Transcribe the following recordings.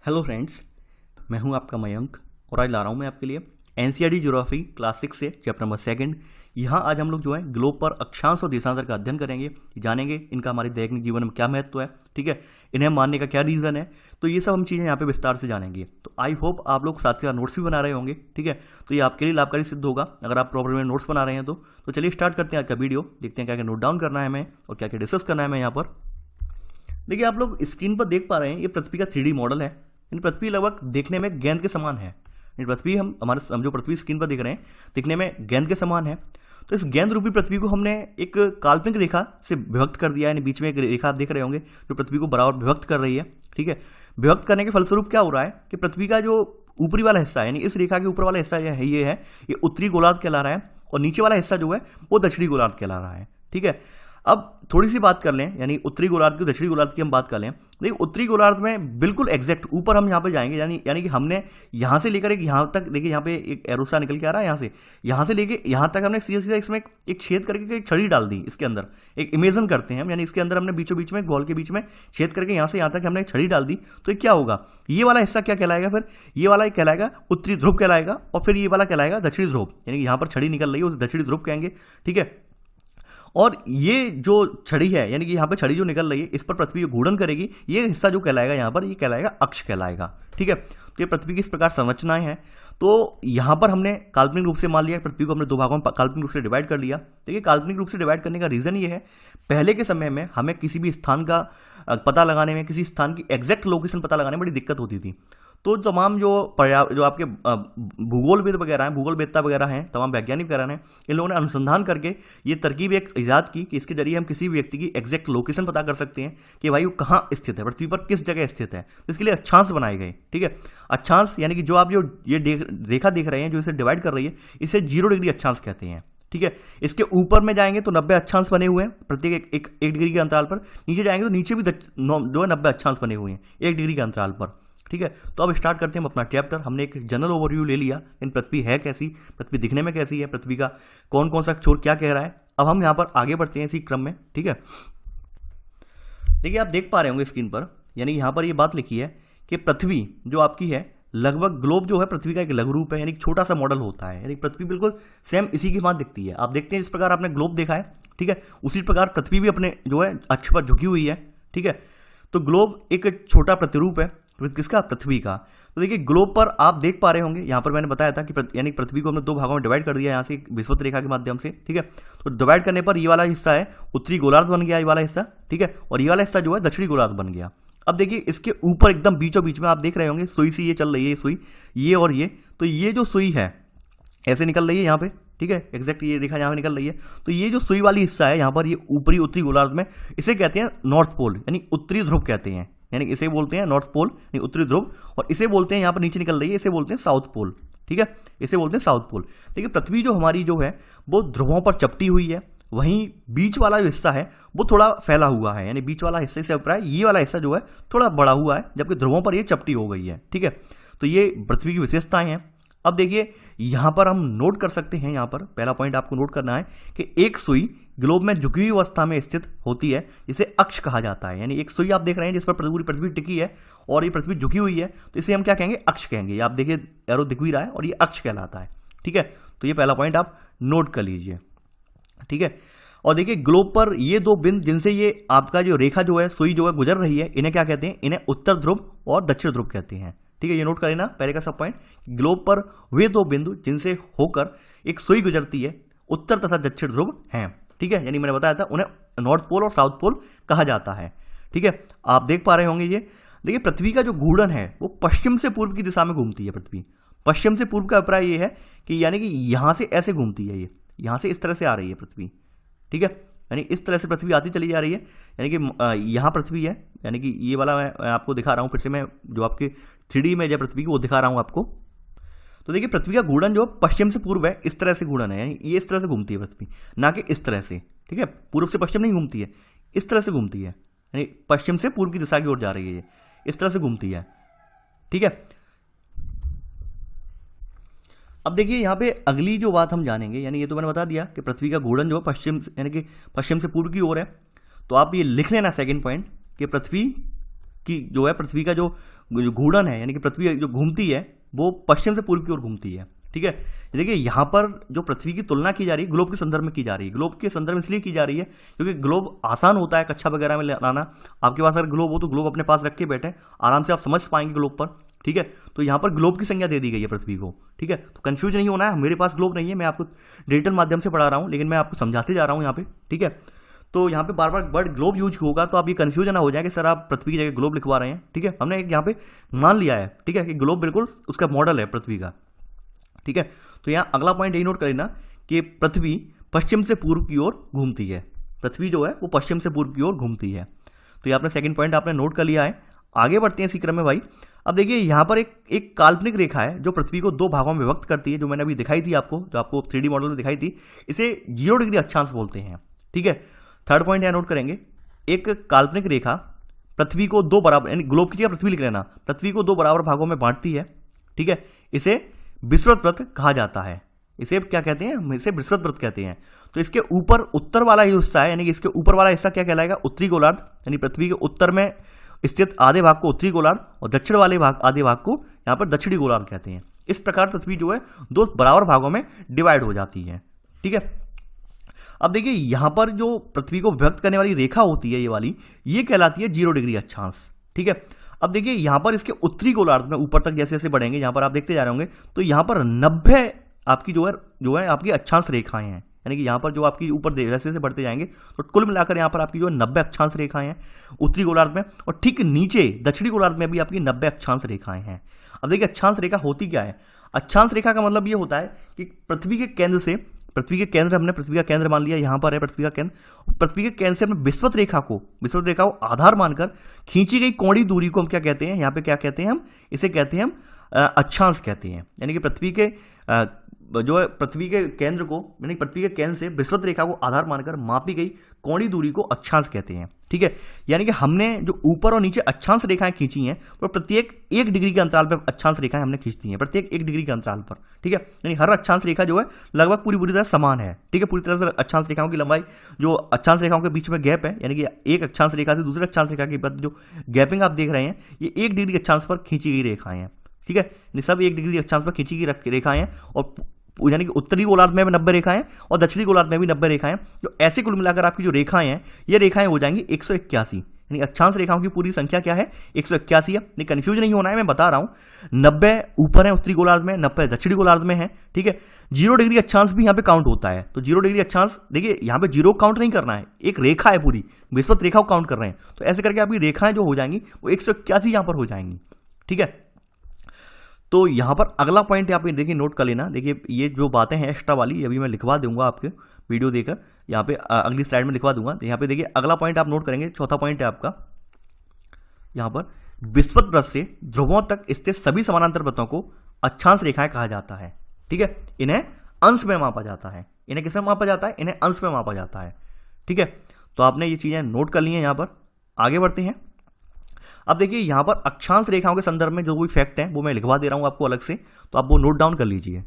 Hello friends, मैं हूं आपका मयंक और आज ला रहा हूं मैं आपके लिए एनसीईआरटी ज्योग्राफी क्लास 6 से चैप्टर नंबर 2। यहाँ आज हम लोग जो है ग्लोब पर अक्षांश और देशांतर का अध्ययन करेंगे, जानेंगे इनका हमारे दैनिक जीवन में क्या महत्व है, ठीक है, इन्हें मानने का क्या रीज़न है। तो ये सब हम चीज़ें यहाँ पे विस्तार से जानेंगे। तो आई होप आप लोग साथ के साथ नोट्स भी बना रहे होंगे, ठीक है। तो ये आपके लिए लाभकारी सिद्ध होगा अगर आप प्रॉपर में नोट्स बना रहे हैं। तो चलिए स्टार्ट करते हैं आज का वीडियो, देखते हैं क्या क्या नोट डाउन करना है हमें और क्या क्या डिस्कस करना है हमें यहाँ पर। देखिए, आप लोग स्क्रीन पर देख पा रहे हैं, ये पृथ्वी का 3D मॉडल है। इन पृथ्वी लगभग देखने में गेंद के समान है। इन पृथ्वी हम जो पृथ्वी स्क्रीन पर देख रहे हैं, दिखने में गेंद के समान है। तो इस गेंद रूपी पृथ्वी को हमने एक काल्पनिक रेखा से विभक्त कर दिया है। बीच में एक रेखा आप देख रहे होंगे जो पृथ्वी को बराबर विभक्त कर रही है, ठीक है। विभक्त करने के फलस्वरूप क्या हो रहा है कि पृथ्वी का जो ऊपरी वाला हिस्सा है, यानी इस रेखा के ऊपर वाला हिस्सा ये उत्तरी गोलार्ध कहला रहा है और नीचे वाला हिस्सा जो है वो दक्षिणी गोलार्ध कहला रहा है, ठीक है। अब थोड़ी सी बात कर लें, यानी उत्तरी गोलार्ध की दक्षिणी गोलार्ध की हम बात कर लें। देखिए, उत्तरी गोलार्ध में बिल्कुल एग्जैक्ट ऊपर हम यहाँ पे जाएंगे, यानी कि हमने यहाँ से लेकर एक यहाँ तक, देखिए यहाँ पे एक एरोसा निकल के आ रहा है, यहाँ से लेके यहाँ तक हमने सीधा सीधा इसमें एक छेद करके एक छड़ी डाल दी इसके अंदर। एक इमेजिन करते हैं हम, यानी इसके अंदर हमने बीचों बीच में बॉल के बीच में छेद करके यहाँ से यहाँ तक हमने एक छड़ी डाल दी। तो ये क्या होगा, ये वाला हिस्सा क्या कहलाएगा, फिर ये वाला कहलाएगा उत्तरी ध्रुव कहलाएगा और फिर ये वाला कहलाएगा दक्षिणी ध्रुव। यानी यहाँ पर छड़ी निकल रही है उसे दक्षिणी ध्रुव कहेंगे, ठीक है। और ये जो छड़ी है, यानी कि यहाँ पे छड़ी जो निकल रही है, इस पर पृथ्वी जो घूर्णन करेगी, ये हिस्सा जो कहलाएगा यहाँ पर, ये कहलाएगा अक्ष कहलाएगा, ठीक है। तो ये पृथ्वी की इस प्रकार संरचनाएं हैं। तो यहाँ पर हमने काल्पनिक रूप से मान लिया, पृथ्वी को हमने दो भागों में काल्पनिक रूप से डिवाइड कर लिया। देखिए, काल्पनिक रूप से डिवाइड करने का रीजन ये है, पहले के समय में हमें किसी भी स्थान का पता लगाने में, किसी स्थान की एग्जैक्ट लोकेशन पता लगाने में बड़ी दिक्कत होती थी। तो तमाम जो आपके भूगोलविद वगैरह हैं, भूगोलवेत्ता वगैरह हैं, तमाम वैज्ञानिक वगैरह हैं, इन लोगों ने अनुसंधान करके ये तरकीब एक ईजाद की कि इसके जरिए हम किसी भी व्यक्ति की एग्जैक्ट लोकेशन पता कर सकते हैं कि भाई वो कहाँ स्थित है, पृथ्वी पर किस जगह स्थित है। तो इसके लिए अक्षांश बनाए गए, ठीक है। अक्षांश यानी कि जो आप ये रेखा देख रहे हैं जो इसे डिवाइड कर रही है, इसे 0 डिग्री अक्षांश कहते हैं, ठीक है। इसके ऊपर में जाएंगे तो 90 अक्षांश बने हुए हैं प्रत्येक एक डिग्री के अंतराल पर। नीचे जाएंगे तो नीचे भी जो है 90 अक्षांश बने हुए हैं 1 डिग्री के अंतराल पर, ठीक है। तो अब स्टार्ट करते हैं हम अपना चैप्टर। हमने एक जनरल ओवरव्यू ले लिया, इन पृथ्वी है कैसी, पृथ्वी दिखने में कैसी है, पृथ्वी का कौन कौन सा छोर क्या कह रहा है। अब हम यहाँ पर आगे बढ़ते हैं इसी क्रम में, ठीक है। देखिए, आप देख पा रहे होंगे स्क्रीन पर, यानी यहाँ पर ये बात लिखी है कि पृथ्वी जो आपकी है, लगभग ग्लोब जो है पृथ्वी का एक लघु रूप है, यानी छोटा सा मॉडल होता है। यानी पृथ्वी बिल्कुल सेम इसी की बात दिखती है। आप देखते हैं जिस प्रकार आपने ग्लोब देखा है, ठीक है, उसी प्रकार पृथ्वी भी अपने जो है अक्ष पर झुकी हुई है, ठीक है। तो ग्लोब एक छोटा प्रतिरूप है किसका, पृथ्वी का। तो देखिए, ग्लोब पर आप देख पा रहे होंगे, यहाँ पर मैंने बताया था कि यानी पृथ्वी को हमने दो भागों में डिवाइड कर दिया यहाँ से विषुवत रेखा के माध्यम से, ठीक है। तो डिवाइड करने पर ये वाला हिस्सा है उत्तरी गोलार्ध बन गया, ये वाला हिस्सा, ठीक है, और ये वाला हिस्सा जो है दक्षिणी गोलार्ध बन गया। अब देखिए, इसके ऊपर एकदम बीचों बीच में आप देख रहे होंगे सुई सी ये चल रही है, ये सुई, ये और ये। तो ये जो सुई है ऐसे निकल रही है यहाँ पे, ठीक है, एग्जैक्ट ये रेखा यहाँ पे निकल रही है। तो ये जो सुई वाली हिस्सा है यहाँ पर, ये ऊपरी उत्तरी गोलार्ध में, इसे कहते हैं नॉर्थ पोल, यानी उत्तरी ध्रुव कहते हैं। यानी इसे बोलते हैं नॉर्थ पोल, यानी उत्तरी ध्रुव, और इसे बोलते हैं यहाँ पर नीचे निकल रही है, इसे बोलते हैं साउथ पोल, ठीक है, इसे बोलते हैं साउथ पोल। देखिए, पृथ्वी जो हमारी जो है वो ध्रुवों पर चपटी हुई है, वहीं बीच वाला जो हिस्सा है वो थोड़ा फैला हुआ है, यानी बीच वाला हिस्से से अभिप्राय ये वाला हिस्सा जो है थोड़ा बड़ा हुआ है, जबकि ध्रुवों पर ये चपटी हो गई है, ठीक है। तो ये पृथ्वी की विशेषताएं हैं। अब देखिए, यहाँ पर हम नोट कर सकते हैं, यहाँ पर पहला पॉइंट आपको नोट करना है कि एक सुई ग्लोब में झुकी हुई अवस्था में स्थित होती है, जिसे अक्ष कहा जाता है। यानी एक सुई आप देख रहे हैं जिस पर पूरी पृथ्वी टिकी है और ये पृथ्वी झुकी हुई है, तो इसे हम क्या कहेंगे, अक्ष कहेंगे। आप देखिए, एरो दिख भी रहा है और ये अक्ष कहलाता है, ठीक है। तो ये पहला पॉइंट आप नोट कर लीजिए, ठीक है। और देखिए, ग्लोब पर ये दो बिंदु जिनसे ये आपका जो रेखा जो है, सुई जो है गुजर रही है, इन्हें क्या कहते हैं, इन्हें उत्तर ध्रुव और दक्षिण ध्रुव कहते हैं, ठीक है। ये नोट कर लेना पहले का सब पॉइंट। ग्लोब पर वे दो बिंदु जिनसे होकर एक सुई गुजरती है, उत्तर तथा दक्षिण ध्रुव हैं, ठीक है। यानी मैंने बताया था उन्हें नॉर्थ पोल और साउथ पोल कहा जाता है, ठीक है। आप देख पा रहे होंगे ये। देखिए, पृथ्वी का जो घूर्णन है वो पश्चिम से पूर्व की दिशा में घूमती है पृथ्वी। पश्चिम से पूर्व का अभिप्राय ये है कि यानी कि यहां से ऐसे घूमती है, ये यहां से इस तरह से आ रही है पृथ्वी, ठीक है। यानी इस तरह से पृथ्वी आती चली जा रही है, यानी कि यहाँ पृथ्वी है, यानी कि ये वाला मैं आपको दिखा रहा हूँ फिर से, मैं जो आपके 3D में जो पृथ्वी की वो दिखा रहा हूँ आपको। तो देखिए, पृथ्वी का घूर्णन जो पश्चिम से पूर्व है, इस तरह से घूर्णन है, यानी ये इस तरह से घूमती है पृथ्वी, ना कि इस तरह से, ठीक है। पूर्व से पश्चिम नहीं घूमती है, इस तरह से घूमती है, यानी पश्चिम से पूर्व की दिशा की ओर जा रही है, ये इस तरह से घूमती है, ठीक है। अब देखिए, यहाँ पे अगली जो बात हम जानेंगे, यानी ये तो मैंने बता दिया कि पृथ्वी का घूर्णन जो पश्चिम यानी कि पश्चिम से पूर्व की ओर है। तो आप ये लिख लेना सेकंड पॉइंट कि पृथ्वी कि जो है पृथ्वी का जो घूर्णन है, यानी कि पृथ्वी जो घूमती है वो पश्चिम से पूर्व की ओर घूमती है। ठीक है, देखिए यहाँ पर जो पृथ्वी की तुलना की जा रही है ग्लोब के संदर्भ में की जा रही है। ग्लोब के संदर्भ में इसलिए की जा रही है क्योंकि ग्लोब आसान होता है कक्षा वगैरह में लाना। आपके पास अगर ग्लोब हो तो ग्लोब अपने पास रख के बैठे, आराम से आप समझ पाएंगे ग्लोब पर। ठीक है, तो यहाँ पर ग्लोब की संज्ञा दे दी गई है पृथ्वी को। ठीक है, तो कंफ्यूज नहीं होना है, मेरे पास ग्लोब नहीं है, मैं आपको डिजिटल माध्यम से पढ़ा रहा हूँ, लेकिन मैं आपको समझाते जा रहा हूँ यहाँ पे। ठीक है, तो यहाँ पे बार बार वर्ड ग्लोब यूज होगा तो आप ये कंफ्यूजन ना हो जाए कि सर आप पृथ्वी की जगह ग्लोब लिखवा रहे हैं। ठीक है, हमने एक यहाँ पे मान लिया है, ठीक है, कि ग्लोब बिल्कुल उसका मॉडल है पृथ्वी का। ठीक है, तो यहाँ अगला पॉइंट यही नोट कर लेना कि पृथ्वी पश्चिम से पूर्व की ओर घूमती है। पृथ्वी जो है वो पश्चिम से पूर्व की ओर घूमती है। तो ये आपने सेकंड पॉइंट आपने नोट कर लिया है। आगे बढ़ते हैं इसी क्रम में भाई। अब देखिए यहाँ पर एक काल्पनिक रेखा है जो पृथ्वी को दो भागों में विभक्त करती है, जो मैंने अभी दिखाई थी आपको, जो आपको 3D मॉडल में दिखाई थी। इसे 0 डिग्री अक्षांश बोलते हैं। ठीक है, थर्ड पॉइंट यहाँ नोट करेंगे, एक काल्पनिक रेखा पृथ्वी को दो बराबर, यानी ग्लोब की जगह पृथ्वी लिख लेना, पृथ्वी को दो बराबर भागों में बांटती है। ठीक है, इसे विषुवत वृत्त कहा जाता है। इसे क्या कहते हैं? इसे विषुवत वृत्त कहते हैं। तो इसके ऊपर उत्तर वाला हिस्सा है, यानी कि इसके ऊपर वाला हिस्सा क्या कहलाएगा? उत्तरी गोलार्ध, यानी पृथ्वी के उत्तर में स्थित आधे भाग को उत्तरी गोलार्ध और दक्षिण वाले भाग आधे भाग को यहाँ पर दक्षिणी गोलार्ध कहते हैं। इस प्रकार पृथ्वी जो है दो बराबर भागों में डिवाइड हो जाती है। ठीक है, अब देखिए यहां पर जो पृथ्वी को व्यक्त करने वाली रेखा होती है, ये वाली, ये कहलाती है 0 डिग्री अक्षांश। ठीक है, अब देखिए यहां पर इसके उत्तरी गोलार्ध में ऊपर तक जैसे जैसे बढ़ेंगे, यहां पर आप देखते जा रहे होंगे, तो यहां पर 90 आपकी जो है आपकी अक्षांश रेखाएं हैं। यानी कि यहाँ पर जो आपकी ऊपर जैसे जैसे बढ़ते जाएंगे तो कुल मिलाकर यहाँ पर आपकी जो 90 अक्षांश रेखाएं हैं उत्तरी गोलार्ध में, और ठीक नीचे दक्षिणी गोलार्ध में भी आपकी 90 अक्षांश रेखाएं हैं। अब देखिए अक्षांश रेखा होती क्या है? अक्षांश रेखा का मतलब ये होता है कि पृथ्वी के केंद्र से, पृथ्वी के केंद्र, हमने पृथ्वी का केंद्र मान लिया, यहाँ पर है पृथ्वी का केंद्र, पृथ्वी के केंद्र से हमने विषुवत रेखा को आधार मानकर खींची गई कोणीय दूरी को हम क्या कहते हैं? यहाँ पे क्या कहते हैं हम? इसे कहते हैं हम अक्षांश कहते हैं। यानी कि पृथ्वी के जो है पृथ्वी के केंद्र को, यानी पृथ्वी के केंद्र से विषुवत रेखा को आधार मानकर मापी गई कोणीय दूरी को अक्षांश कहते हैं। ठीक है, यानी कि हमने जो ऊपर और नीचे अक्षांश रेखाएं खींची हैं वो प्रत्येक 1 डिग्री के अंतराल पर अक्षांश रेखाएं हमने खींचती हैं, प्रत्येक 1 डिग्री के अंतराल पर। ठीक है, यानी हर अक्षांश रेखा जो है लगभग पूरी तरह समान है। ठीक है, पूरी तरह से अक्षांश रेखाओं की लंबाई, जो अक्षांश रेखाओं के बीच में गैप है, यानी कि एक अक्षांश रेखा से दूसरे अक्षांश रेखा के बीच जो गैपिंग आप देख रहे हैं, ये 1 डिग्री अक्षांश पर खींची गई रेखाएं हैं। ठीक है, सब 1 डिग्री अक्षांश पर खींची गई रेखाएं हैं, और यानी कि उत्तरी गोलार्ध में भी 90 रेखाएं और दक्षिणी गोलार्ध में भी 90 रेखाएं, जो ऐसे कुल मिलाकर आपकी जो रेखाएं हैं ये रेखाएं हो जाएंगी 181। यानी अक्षांश रेखाओं की पूरी संख्या क्या है? 181 है। नहीं, कंफ्यूज नहीं होना है, मैं बता रहा हूं। 90 ऊपर है उत्तरी गोलार्ध में, 90 दक्षिणी गोलार्ध में है। ठीक है, 0 डिग्री अक्षांश भी यहाँ पे काउंट होता है। तो 0 डिग्री अक्षांश, देखिए यहाँ पे 0 काउंट नहीं करना है, एक रेखा है पूरी, विषुवत रेखा को काउंट कर रहे हैं। तो ऐसे करके आपकी रेखाएं जो हो जाएंगी वो 181 यहाँ पर हो जाएंगी। ठीक है, तो यहाँ पर अगला पॉइंट यहाँ पे देखिए नोट कर लेना। देखिए ये जो बातें हैं एक्स्ट्रा वाली, अभी मैं लिखवा दूंगा आपके वीडियो देकर, यहाँ पे अगली स्लाइड में लिखवा दूंगा। तो यहाँ पे देखिए अगला पॉइंट आप नोट करेंगे, चौथा पॉइंट है आपका, यहाँ पर विषुवत वृत्त से ध्रुवों तक स्थित सभी समानांतर वृत्तों को अक्षांश रेखाएं कहा जाता है। ठीक है, इन्हें अंश में मापा जाता है। इन्हें किसमें मापा जाता है? इन्हें अंश में मापा जाता है। ठीक है, तो आपने ये चीजें नोट कर ली हैं। यहाँ पर आगे बढ़ते हैं। अब देखिए यहाँ पर अक्षांश रेखाओं के संदर्भ में जो भी फैक्ट है वो मैं लिखवा दे रहा हूं आपको अलग से, तो आप वो नोट डाउन कर लीजिए।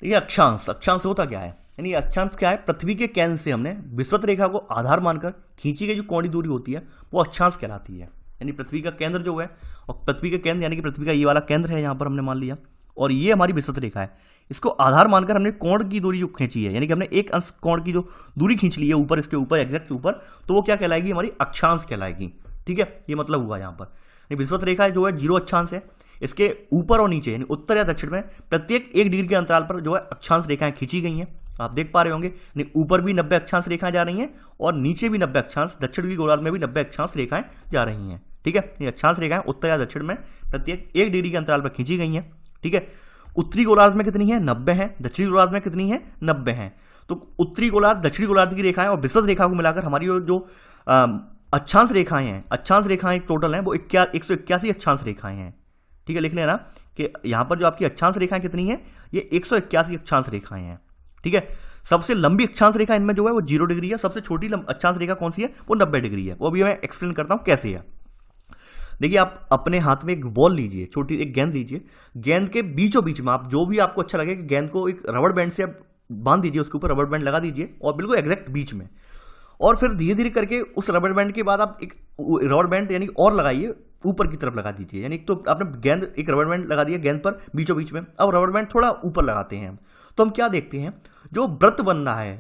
देखिए अक्षांश होता क्या है? यानी अक्षांश क्या है? पृथ्वी के केंद्र से हमने विषुवत रेखा को आधार मानकर खींची गई जो कोणीय दूरी होती है वो अक्षांश कहलाती है। यानी पृथ्वी का केंद्र जो है, और पृथ्वी के केंद्र यानी कि पृथ्वी का ये वाला केंद्र है, यहाँ पर हमने मान लिया, और ये हमारी विषुवत रेखा है। इसको आधार मानकर हमने कोण की दूरी जो खींची है, यानी कि हमने एक अंश कोण की जो दूरी खींच ली है ऊपर, इसके ऊपर एग्जैक्ट ऊपर, तो वो क्या कहलाएगी? हमारी अक्षांश कहलाएगी। ठीक है, ये मतलब हुआ यहाँ पर विषुवत रेखा जो है 0 अक्षांश है, इसके ऊपर और नीचे यानी उत्तर या दक्षिण में प्रत्येक 1 डिग्री के अंतराल पर जो है अक्षांश रेखाएं खींची गई हैं। आप देख पा रहे होंगे, ऊपर भी 90 अक्षांश रेखाएं जा रही हैं और नीचे भी 90 अक्षांश, दक्षिण की गोलार्ध में भी 90 अक्षांश रेखाएं जा रही हैं। ठीक है, ये अक्षांश रेखाएं उत्तर या दक्षिण में प्रत्येक 1 डिग्री के अंतराल पर खींची गई हैं। ठीक है, उत्तरी गोलार्ध में कितनी है? 90 है। दक्षिणी गोलार्ध में कितनी है? 90 है। तो उत्तरी गोलार्ध, दक्षिणी गोलार्ध की रेखाएं और विषुवत रेखा को मिलाकर हमारी जो अक्षांश रेखाएं हैं, अक्षांश रेखाएं टोटल हैं वो 181 अक्षांश रेखाएं हैं। ठीक है, लिख लेना कि यहां पर जो आपकी अक्षांश रेखाएं कितनी है? ये 181 अक्षांश रेखाएं हैं। ठीक है, सबसे लंबी अक्षांश रेखा इनमें जो है वो 0 डिग्री है। सबसे छोटी अक्षांश रेखा कौन सी है? वो 90 डिग्री है। वो अभी मैं एक्सप्लेन करता हूं कैसे है। देखिए आप अपने हाथ में एक बॉल लीजिए, छोटी एक गेंद लीजिए, गेंद के बीचों बीच में आप जो भी आपको अच्छा लगे कि गेंद को एक रबड़ बैंड से आप बांध दीजिए, उसके ऊपर रबड़ बैंड लगा दीजिए और बिल्कुल एग्जैक्ट बीच में, और फिर धीरे धीरे करके उस रबर बैंड के बाद आप एक रबर बैंड यानी और लगाइए, ऊपर की तरफ लगा दीजिए। यानी तो आपने गेंद, एक रबर बैंड लगा दिया गेंद पर बीचों बीच में, अब रबर बैंड थोड़ा ऊपर लगाते हैं। तो हम क्या देखते हैं, जो वृत्त बन रहा है,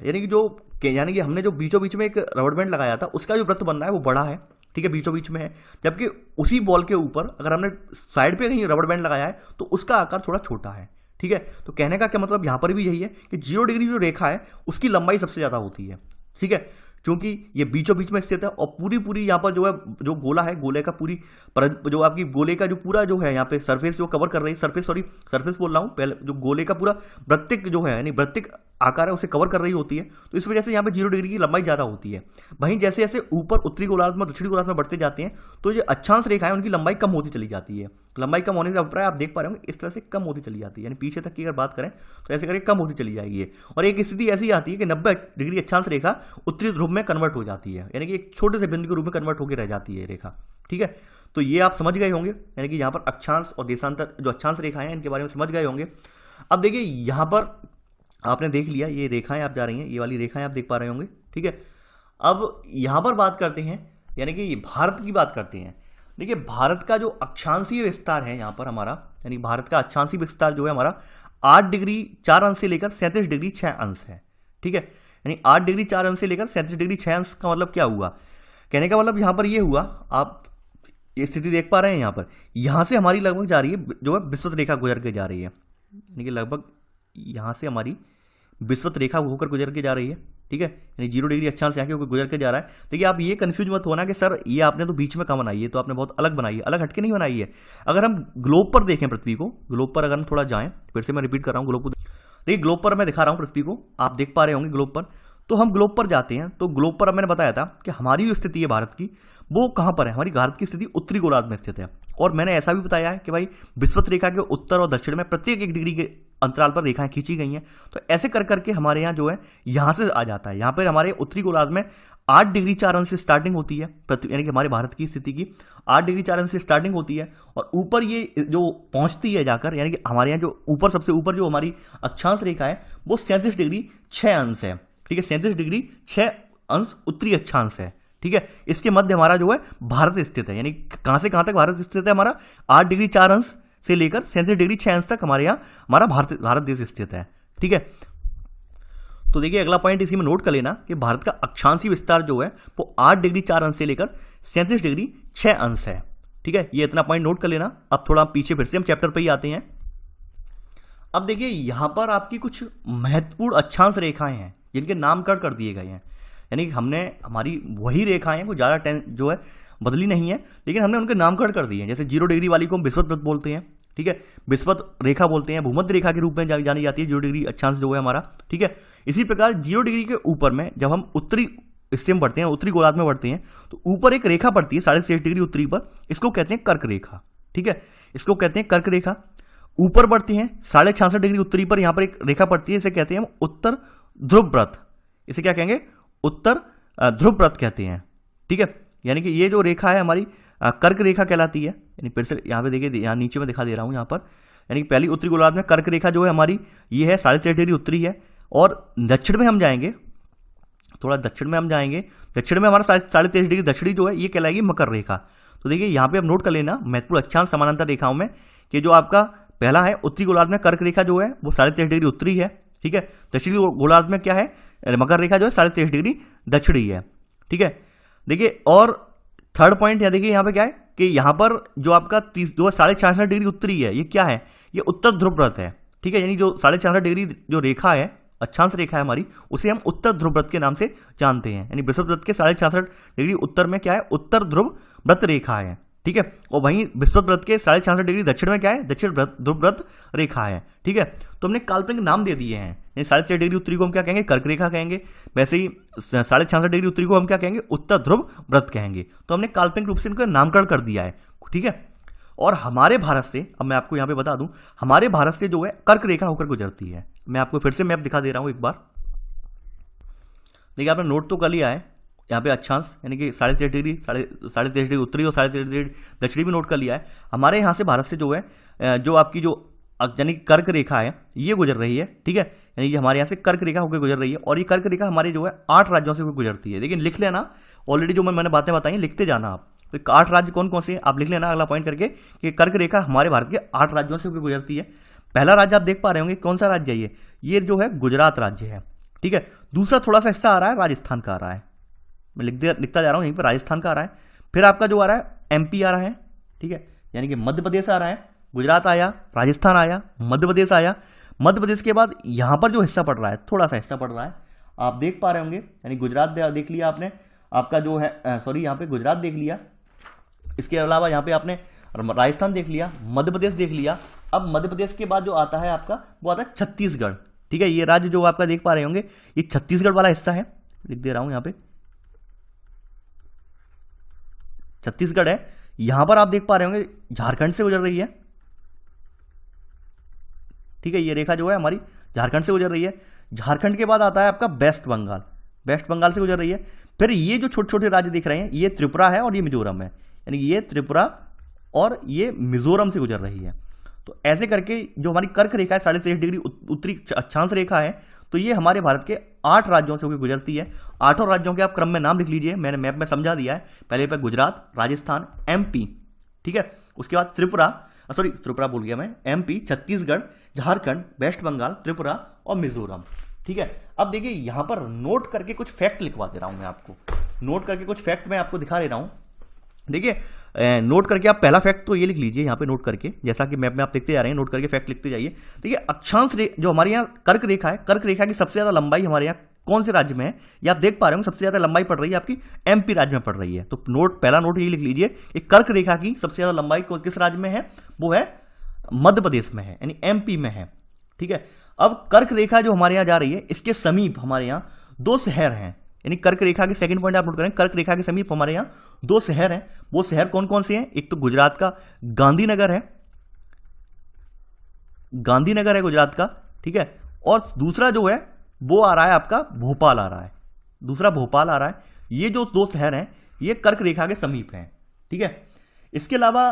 यानी कि हमने जो बीचों बीच में एक रबर बैंड लगाया था उसका जो वृत्त बन रहा है वो बड़ा है, ठीक है, बीचों बीच में है। जबकि उसी बॉल के ऊपर अगर हमने साइड पे कहीं रबर बैंड लगाया है तो उसका आकार थोड़ा छोटा है, ठीक है। तो कहने का क्या मतलब यहाँ पर भी यही है कि 0 डिग्री जो रेखा है उसकी लंबाई सबसे ज़्यादा होती है, ठीक है, क्योंकि ये बीचों बीच में स्थित है और पूरी यहाँ पर जो है, जो गोला है, गोले का पूरी जो आपकी गोले का जो पूरा जो है यहाँ पे सरफेस जो कवर कर रही है, सरफेस बोल रहा हूँ पहले, जो गोले का पूरा वृत्तिक जो है यानी वृत्तिक आकार है उसे कवर कर रही होती है। तो इस वजह से यहाँ पे 0 डिग्री की लंबाई ज़्यादा होती है। वहीं जैसे जैसे ऊपर उत्तरी गोलार्ध में दक्षिणी गोलार्ध में बढ़ते जाते हैं तो ये अक्षांश रेखा है उनकी लंबाई कम होती चली जाती है। लंबाई कम होने से अभिप्राय आप देख पा रहे होंगे इस तरह से कम होती चली जाती है, यानी पीछे तक की अगर बात करें तो ऐसे करके कम होती चली जाएगी। और एक स्थिति ऐसी आती है कि 90 डिग्री अक्षांश रेखा उत्तरी ध्रुव में कन्वर्ट हो जाती है, यानी कि एक छोटे से बिंदु के रूप में कन्वर्ट होकर रह जाती है रेखा, ठीक है। तो ये आप समझ गए होंगे, यानी कि यहाँ पर अक्षांश और देशांतर जो अक्षांश रेखाएं हैं इनके बारे में समझ गए होंगे। अब देखिए यहाँ पर आपने देख लिया, ये रेखाएं आप जा रही हैं, ये वाली रेखाएं आप देख पा रहे होंगे, ठीक है। अब यहाँ पर बात करते हैं, यानी कि भारत की बात करते हैं। देखिए भारत का जो अक्षांशीय विस्तार है यहाँ पर हमारा, यानी भारत का अक्षांशीय विस्तार जो है हमारा 8 डिग्री 4 अंश से लेकर 37 डिग्री 6 अंश है, ठीक है। यानी 8 डिग्री 4 अंश से लेकर 37 डिग्री 6 अंश का मतलब क्या हुआ, कहने का मतलब यहाँ पर ये हुआ, आप ये स्थिति देख पा रहे हैं यहाँ पर, यहाँ से हमारी लगभग जा रही है जो है विषुवत रेखा गुजर के जा रही है, यानी कि लगभग यहाँ से हमारी विषुवत रेखा होकर गुजर के जा रही है, ठीक है। यानी 0 डिग्री अक्षांश यहाँ के होकर गुजर के जा रहा है। देखिए आप ये कंफ्यूज मत होना कि सर ये आपने तो बीच में कहाँ बनाई है, तो आपने बहुत अलग बनाई है, अलग हटके नहीं बनाई है। अगर हम ग्लोब पर देखें पृथ्वी को, ग्लोब पर अगर हम थोड़ा जाएं, फिर से मैं रिपीट कर रहा हूँ ग्लोब को, देखिए ग्लोब पर मैं दिखा रहा हूँ पृथ्वी को, आप देख पा रहे होंगे ग्लोब पर। तो हम ग्लोब पर जाते हैं, तो ग्लोब पर अब मैंने बताया था कि हमारी जो स्थिति है भारत की वो कहाँ पर है, हमारी भारत की स्थिति उत्तरी गोलार्ध में स्थित है। और मैंने ऐसा भी बताया है कि भाई विषुवत रेखा के उत्तर और दक्षिण में प्रत्येक 1 डिग्री के अंतराल पर रेखाएं खींची गई हैं। तो ऐसे कर करके हमारे यहाँ जो है यहाँ से आ जाता है, यहाँ पर हमारे उत्तरी गोलार्ध में 8 डिग्री 4 अंश से स्टार्टिंग होती है, यानी कि हमारे भारत की स्थिति की 8 डिग्री 4 अंश से स्टार्टिंग होती है और ऊपर ये जो पहुँचती है जाकर, यानी कि हमारे यहाँ जो ऊपर सबसे ऊपर जो हमारी अक्षांश रेखा है वो 37 डिग्री 6 अंश है, ठीक है। 37 डिग्री 6 अंश उत्तरी अक्षांश है, ठीक है। इसके मध्य हमारा जो है भारत स्थित है, यानी कहां से कहां तक भारत स्थित है, हमारा 8 डिग्री 4 अंश से लेकर 37 डिग्री 6 अंश तक हमारे यहाँ हमारा भारत देश स्थित है, ठीक है। तो देखिए अगला पॉइंट इसी में नोट कर लेना कि भारत का अक्षांशीय विस्तार जो है वो 8 डिग्री 4 अंश से लेकर 37 डिग्री 6 अंश है, ठीक है। ये इतना पॉइंट नोट कर लेना। अब थोड़ा पीछे फिर से हम चैप्टर पर ही आते हैं। अब देखिए यहां पर आपकी कुछ महत्वपूर्ण अक्षांश रेखाएं हैं जिनके नामकरण कर दिए गए हैं, यानी कि हमने हमारी वही रेखाएं हैं, कोई ज़्यादा जो है बदली नहीं है, लेकिन हमने उनके नामकरण कर दिए हैं। जैसे 0 डिग्री वाली को हम विषुवत वृत्त बोलते हैं, ठीक है, विषुवत रेखा बोलते हैं, भूमध्य रेखा के रूप में जानी जाती है 0 डिग्री अक्षांश जो है हमारा, ठीक है। इसी प्रकार 0 डिग्री के ऊपर में जब हम उत्तरी हिस्से में बढ़ते हैं, उत्तरी गोलार्ध में बढ़ते हैं, तो ऊपर एक रेखा पड़ती है 6.5 डिग्री उत्तरी पर, इसको कहते हैं कर्क रेखा, ठीक है, इसको कहते हैं कर्क रेखा। ऊपर बढ़ते हैं 66.5 डिग्री उत्तरी पर, यहाँ पर एक रेखा पड़ती है, इसे कहते हैं हम उत्तर ध्रुव व्रत, इसे क्या कहेंगे, उत्तर ध्रुव व्रत कहते हैं, ठीक है। यानी कि ये जो रेखा है हमारी कर्क रेखा कहलाती है। यानी फिर से यहाँ पे देखिए, यहाँ नीचे में दिखा दे रहा हूँ यहाँ पर, यानी कि पहली उत्तरी गोलार्ध में कर्क रेखा जो है हमारी ये है 6.5 डिग्री उत्तरी है। और दक्षिण में हम जाएंगे, थोड़ा दक्षिण में हम जाएंगे, दक्षिण में हमारा 6.5 डिग्री दक्षिणी जो है ये कहलाएगी मकर रेखा। तो देखिए यहाँ पे आप नोट कर लेना महत्वपूर्ण अक्षांश समानांतर रेखाओं में कि जो आपका पहला है उत्तरी गोलार्ध में कर्क रेखा जो है वो 6.5 डिग्री उत्तरी है, ठीक है। दक्षिणी गोलार्ध में क्या है, मकर रेखा जो है 6.5 डिग्री दक्षिणी है, ठीक है। देखिए और थर्ड पॉइंट यहाँ देखिए, यहाँ पे क्या है कि यहाँ पर जो आपका 66.5 डिग्री उत्तरी है ये क्या है, ये उत्तर ध्रुव व्रत है, ठीक है। यानी जो 66.5 डिग्री जो रेखा है, अक्षांश रेखा है हमारी, उसे हम उत्तर ध्रुव व्रत के नाम से जानते हैं। यानी विषुवत व्रत के 66.5 डिग्री उत्तर में क्या है, उत्तर ध्रुव व्रत रेखा है, ठीक है। और वहीं विषुवत व्रत के 66.5 डिग्री दक्षिण में क्या है, दक्षिण ध्रुव व्रत रेखा है, ठीक है। तो हमने काल्पनिक नाम दे दिए हैं। 6.5 डिग्री उत्तरी को हम क्या कहेंगे, कर्क रेखा कहेंगे, वैसे ही 66.5 डिग्री उत्तरी को हम क्या कहेंगे, उत्तर ध्रुव व्रत कहेंगे। तो हमने काल्पनिक रूप से इनका नामकरण कर दिया है, ठीक है। और हमारे भारत से, अब मैं आपको यहाँ पे बता दूं, हमारे भारत से जो है कर्क रेखा होकर गुजरती है। मैं आपको फिर से मैप दिखा दे रहा हूँ एक बार। देखिए आपने नोट तो कर लिया है यहाँ पे अक्षांश, यानी कि 6.5 डिग्री उत्तरी और 6.5 डिग्री दक्षिणी भी नोट कर लिया है। हमारे यहाँ से भारत से जो है जो आपकी जो यानी कर्क रेखा है ये गुजर रही है, ठीक है, यानी कि हमारे यहाँ से कर्क रेखा होकर गुजर रही है और ये कर्क रेखा हमारे जो है 8 राज्यों से होकर गुजरती है। लेकिन लिख लेना ऑलरेडी जो मैंने बातें बताई लिखते जाना आप। तो 8 राज्य कौन कौन से हैं आप लिख लेना अगला पॉइंट करके कि कर्क रेखा हमारे भारत के 8 राज्यों से होकर गुजरती है। पहला राज्य आप देख पा रहे होंगे कौन सा राज्य है ये जो है गुजरात राज्य है, ठीक है। दूसरा थोड़ा सा हिस्सा आ रहा है राजस्थान का आ रहा है, मैं लिखता जा रहा हूँ यहीं पर राजस्थान का आ रहा है। फिर आपका जो आ रहा है एमपी आ रहा है, ठीक है, यानी कि मध्य प्रदेश आ रहा है, गुजरात आया, राजस्थान आया, मध्य प्रदेश आया। मध्य प्रदेश के बाद यहाँ पर जो हिस्सा पड़ रहा है थोड़ा सा हिस्सा पड़ रहा है आप देख पा रहे होंगे, यानी गुजरात देख लिया आपने, आपका जो है सॉरी यहाँ पे गुजरात देख लिया, इसके अलावा यहाँ पे आपने राजस्थान देख लिया, मध्य प्रदेश देख लिया। अब मध्य प्रदेश के बाद जो आता है आपका वो आता है छत्तीसगढ़, ठीक है। ये राज्य जो आपका देख पा रहे होंगे ये छत्तीसगढ़ वाला हिस्सा है, लिख दे रहा हूं यहाँ पे छत्तीसगढ़ है। यहां पर आप देख पा रहे होंगे झारखंड से गुजर रही है, ठीक है, ये रेखा जो है हमारी झारखंड से गुजर रही है। झारखंड के बाद आता है आपका वेस्ट बंगाल, वेस्ट बंगाल से गुजर रही है। फिर ये जो छोटे छोटे राज्य दिख रहे हैं ये त्रिपुरा है और ये मिजोरम है, यानी ये त्रिपुरा और ये मिजोरम से गुजर रही है। तो ऐसे करके जो हमारी कर्क रेखा है 63.5 डिग्री उत्तरी अक्षांश रेखा है, तो ये हमारे भारत के 8 राज्यों से होकर गुजरती है। 8 राज्यों के आप क्रम में नाम लिख लीजिए, मैंने मैप में समझा दिया है। पहले पे गुजरात, राजस्थान, एमपी, ठीक है, उसके बाद त्रिपुरा बोल गया मैं, एमपी, छत्तीसगढ़, झारखंड, वेस्ट बंगाल, त्रिपुरा और मिजोरम, ठीक है। अब देखिए यहां पर नोट करके कुछ फैक्ट लिखवा दे रहा हूं मैं आपको, नोट करके कुछ फैक्ट मैं आपको दिखा दे रहा हूं। देखिए नोट करके आप पहला फैक्ट तो ये लिख लीजिए यहाँ पे नोट करके, जैसा कि मैप में आप देखते जा रहे हैं, नोट करके फैक्ट लिखते जाइए। देखिए अक्षांश जो हमारे यहाँ कर्क रेखा है, कर्क रेखा की सबसे ज्यादा लंबाई हमारे यहाँ कौन से राज्य में है ये आप देख पा रहे हो, सबसे ज्यादा लंबाई पड़ रही है आपकी एमपी राज्य में पड़ रही है। तो पहला नोट ये लिख लीजिए कि कर्क रेखा की सबसे ज्यादा लंबाई किस राज्य में है, वो है मध्य प्रदेश में है, यानी एमपी में है, ठीक है। अब कर्क रेखा जो हमारे यहाँ जा रही है इसके समीप हमारे यहाँ 2 शहर हैं, यानी कर्क रेखा के सेकंड पॉइंट आप नोट करें, कर्क रेखा के समीप हमारे यहाँ 2 शहर हैं। वो शहर कौन कौन से हैं, एक तो गुजरात का गांधीनगर है, गांधीनगर है गुजरात का, ठीक है, और दूसरा जो है वो आ रहा है आपका भोपाल आ रहा है, दूसरा भोपाल आ रहा है। ये जो 2 शहर हैं ये कर्क रेखा के समीप हैं, ठीक है। इसके अलावा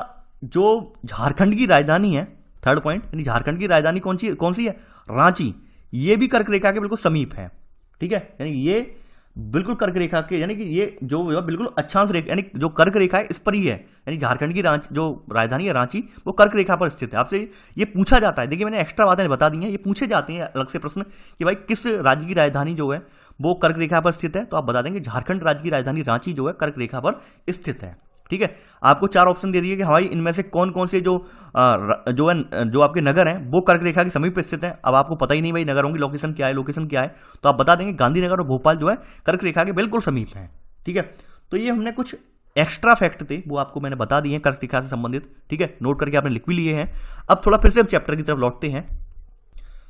जो झारखंड की राजधानी है, थर्ड पॉइंट, यानी झारखंड की राजधानी कौन सी है, रांची, ये भी कर्क रेखा के बिल्कुल समीप है, ठीक है, यानी ये बिल्कुल कर्क रेखा के, यानी कि ये जो बिल्कुल अक्षांश रेखा, यानी जो कर्क रेखा है इस पर ही है, यानी झारखंड की जो राजधानी है रांची वो कर्क रेखा पर स्थित है। आपसे ये पूछा जाता है, देखिए मैंने एक्स्ट्रा बातें बता दी हैं, ये पूछे जाते हैं अलग से प्रश्न कि भाई किस राज्य की राजधानी जो है वो कर्क रेखा पर स्थित है, तो आप बता देंगे झारखंड राज्य की राजधानी रांची जो है कर्क रेखा पर स्थित है, ठीक है। आपको 4 ऑप्शन दे दिए कि हमारी इनमें से कौन कौन से जो आपके नगर हैं वो कर्क रेखा के समीप स्थित हैं। अब आपको पता ही नहीं भाई नगरों की लोकेशन क्या है, तो आप बता देंगे गांधीनगर और भोपाल जो है कर्क रेखा के बिल्कुल समीप हैं, ठीक है। तो ये हमने कुछ एक्स्ट्रा फैक्ट थे वो आपको मैंने बता दिए कर्क रेखा से संबंधित, ठीक है, नोट करके आपने लिख भी लिए हैं। अब थोड़ा फिर से चैप्टर की तरफ लौटते हैं।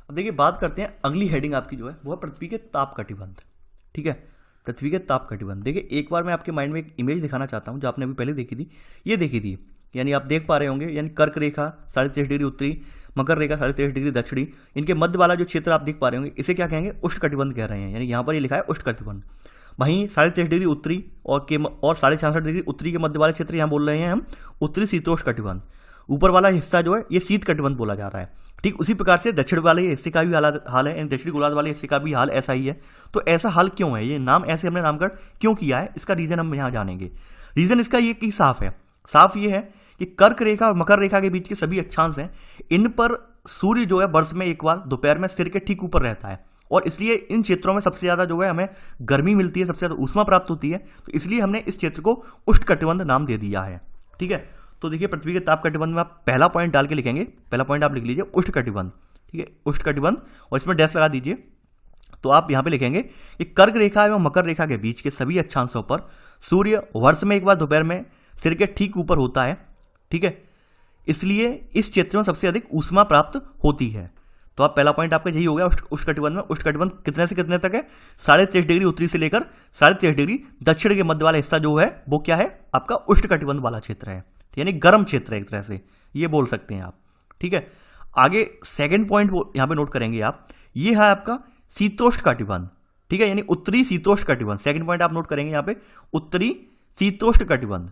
अब देखिए बात करते हैं, अगली हेडिंग आपकी जो है वो है पृथ्वी के ताप कटिबंध, ठीक है, पृथ्वी के ताप कटिबंध। देखिए एक बार मैं आपके माइंड में एक इमेज दिखाना चाहता हूं जो आपने अभी पहले देखी थी, ये देखी थी, यानी आप देख पा रहे होंगे, यानी कर्क रेखा 63.5 डिग्री उत्तरी, मकर रेखा 63.5 डिग्री दक्षिणी, इनके मध्य वाला जो क्षेत्र आप देख पा रहे होंगे इसे क्या कहेंगे, उष्णकटिबंध कह रहे हैं, यानी यहाँ पर ये लिखा है उष्णकटिबंध। वहीं 63.5 डिग्री उत्तरी और 66.5 डिग्री उत्तरी के मध्य वाले क्षेत्र यहाँ बोल रहे हैं हम उत्तरी शीतोष्ण कटिबंध। ऊपर वाला हिस्सा जो है ये शीत कटिबंध बोला जा रहा है। ठीक उसी प्रकार से दक्षिण वाले हिस्से का भी हाल है, दक्षिणी गोलार्ध वाले हिस्से का भी हाल ऐसा ही है। तो ऐसा हाल क्यों है, ये नाम ऐसे हमने नामकरण क्यों किया है, इसका रीजन हम यहाँ जानेंगे। रीजन इसका ये कि साफ है, साफ ये है कि कर्क रेखा और मकर रेखा के बीच के सभी अक्षांश हैं, इन पर सूर्य जो है वर्ष में एक बार दोपहर में सिर के ठीक ऊपर रहता है, और इसलिए इन क्षेत्रों में सबसे ज्यादा जो है हमें गर्मी मिलती है, सबसे ज्यादा ऊष्मा प्राप्त होती है। तो इसलिए हमने इस क्षेत्र को उष्णकटिबंध नाम दे दिया है। ठीक है, तो देखिए पृथ्वी के ताप कटिबंध में आप पहला पॉइंट डाल के लिखेंगे, पहला पॉइंट आप लिख लीजिए उष्णकटिबंध। ठीक है, उष्णकटिबंध, और इसमें डैश लगा दीजिए। तो आप यहां पे लिखेंगे कि कर्क रेखा एवं मकर रेखा के बीच के सभी अक्षांशों पर सूर्य वर्ष में एक बार दोपहर में सिर के ठीक ऊपर होता है। ठीक है, इसलिए इस क्षेत्र में सबसे अधिक ऊष्मा प्राप्त होती है। तो आप पहला पॉइंट आपका यही हो गया उष्णकटिबंध में। उष्णकटिबंध कितने से कितने तक है, 23.5 डिग्री उत्तरी से लेकर 23.5 डिग्री दक्षिण के मध्य वाला हिस्सा जो है वो क्या है, आपका उष्णकटिबंध वाला क्षेत्र है, यानी गर्म क्षेत्र है एक तरह से, ये बोल सकते हैं आप। ठीक है, आगे सेकंड पॉइंट यहां पे नोट करेंगे आप, ये है आपका शीतोष्ण कटिबंध। ठीक है, यानी उत्तरी शीतोष्ण कटिबंध। सेकंड पॉइंट आप नोट करेंगे यहां पे उत्तरी शीतोष्ण कटिबंध।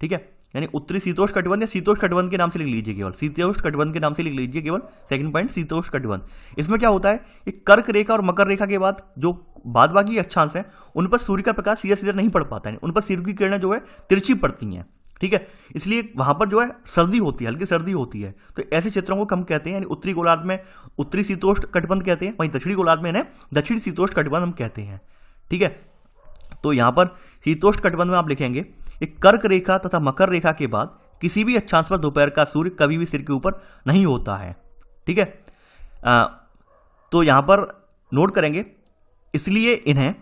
ठीक है, यानी उत्तरी शीतोष्ण कटिबंध या शीतोष्ण कटिबंध के नाम से लिख लीजिए, केवल शीतोष्ण कटिबंध के नाम से लिख लीजिए केवल। सेकंड पॉइंट शीतोष्ण कटिबंध। इसमें क्या होता है कि कर्क रेखा और मकर रेखा के बाद जो बाद बाकी अक्षांश है उन पर सूर्य का प्रकाश सीधा सीधा नहीं पड़ पाता है, उन पर सूर्य की किरणें जो है तिरछी पड़ती हैं, ठीक है। इसलिए वहां पर जो है सर्दी होती है, हल्की सर्दी होती है। तो ऐसे क्षेत्रों को हम कहते हैं, यानी उत्तरी गोलार्ध में उत्तरी शीतोष्ण कटिबंध कहते हैं, वहीं दक्षिणी गोलार्ध में इन्हें दक्षिणी शीतोष्ण कटिबंध हम कहते हैं, ठीक है। तो यहां पर शीतोष्ण कटिबंध में आप लिखेंगे कि कर्क रेखा तथा मकर रेखा के बाद किसी भी अक्षांश पर दोपहर का सूर्य कभी भी सिर के ऊपर नहीं होता है, ठीक है। तो यहां पर नोट करेंगे, इसलिए इन्हें,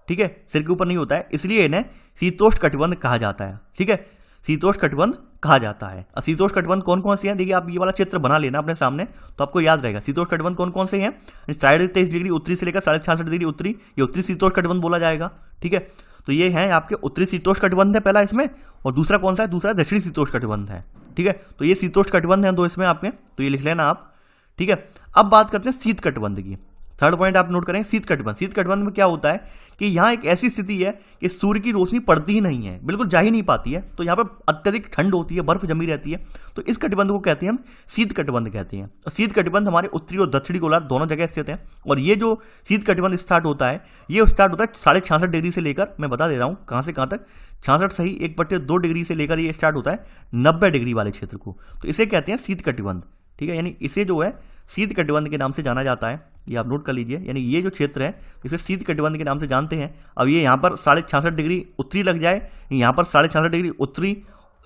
ठीक है, सिर के ऊपर नहीं होता है, इसलिए इन्हें शीतोष्ण कटिबंध कहा जाता है, ठीक है, शीतोष्ण कटिबंध कहा जाता है। और शीतोष्ण कटिबंध कौन कौन से हैं, देखिए आप ये वाला चित्र बना लेना अपने सामने तो आपको याद रहेगा। शीतोष्ण कटिबंध कौन कौन से हैं, 23.5 डिग्री उत्तरी से लेकर 66.5 डिग्री उत्तरी, ये उत्तरी शीतोष्ण कटिबंध बोला जाएगा, ठीक है। तो ये हैं आपके उत्तरी शीतोष्ण कटिबंध है पहला इसमें, और दूसरा कौन सा है, दूसरा दक्षिणी शीतोष्ण कटिबंध है, ठीक है। तो ये शीतोष्ण कटिबंध है दो इसमें आपके, तो ये लिख लेना आप, ठीक है। अब बात करते हैं शीत कटिबंध की। थर्ड पॉइंट आप नोट करेंगे शीत कटिबंध। शीत कटिबंध में क्या होता है कि यहाँ एक ऐसी स्थिति है कि सूर्य की रोशनी पड़ती ही नहीं है, बिल्कुल जा ही नहीं पाती है, तो यहाँ पर अत्यधिक ठंड होती है, बर्फ जमी रहती है, तो इस कटिबंध को कहते हैं हम शीत कटिबंध कहते हैं। और शीत कटिबंध हमारे उत्तरी और दक्षिणी गोलार्ध दोनों जगह स्थित है। और ये जो शीत कटिबंध स्टार्ट होता है, ये स्टार्ट होता है 66.5 डिग्री से लेकर, मैं बता दे रहा हूँ कहाँ से कहाँ तक, 66 सही 1/2 डिग्री से लेकर ये स्टार्ट होता है 90 डिग्री वाले क्षेत्र को, तो इसे कहते हैं शीत कटिबंध, ठीक है। यानी इसे जो है शीत कटिबंध के नाम से जाना जाता है, ये आप नोट कर लीजिए। यानी ये जो क्षेत्र है इसे शीत कटिबंध के नाम से जानते हैं। अब ये यहाँ पर 66.5 डिग्री उत्तरी लग जाए, यहाँ पर 66.5 डिग्री उत्तरी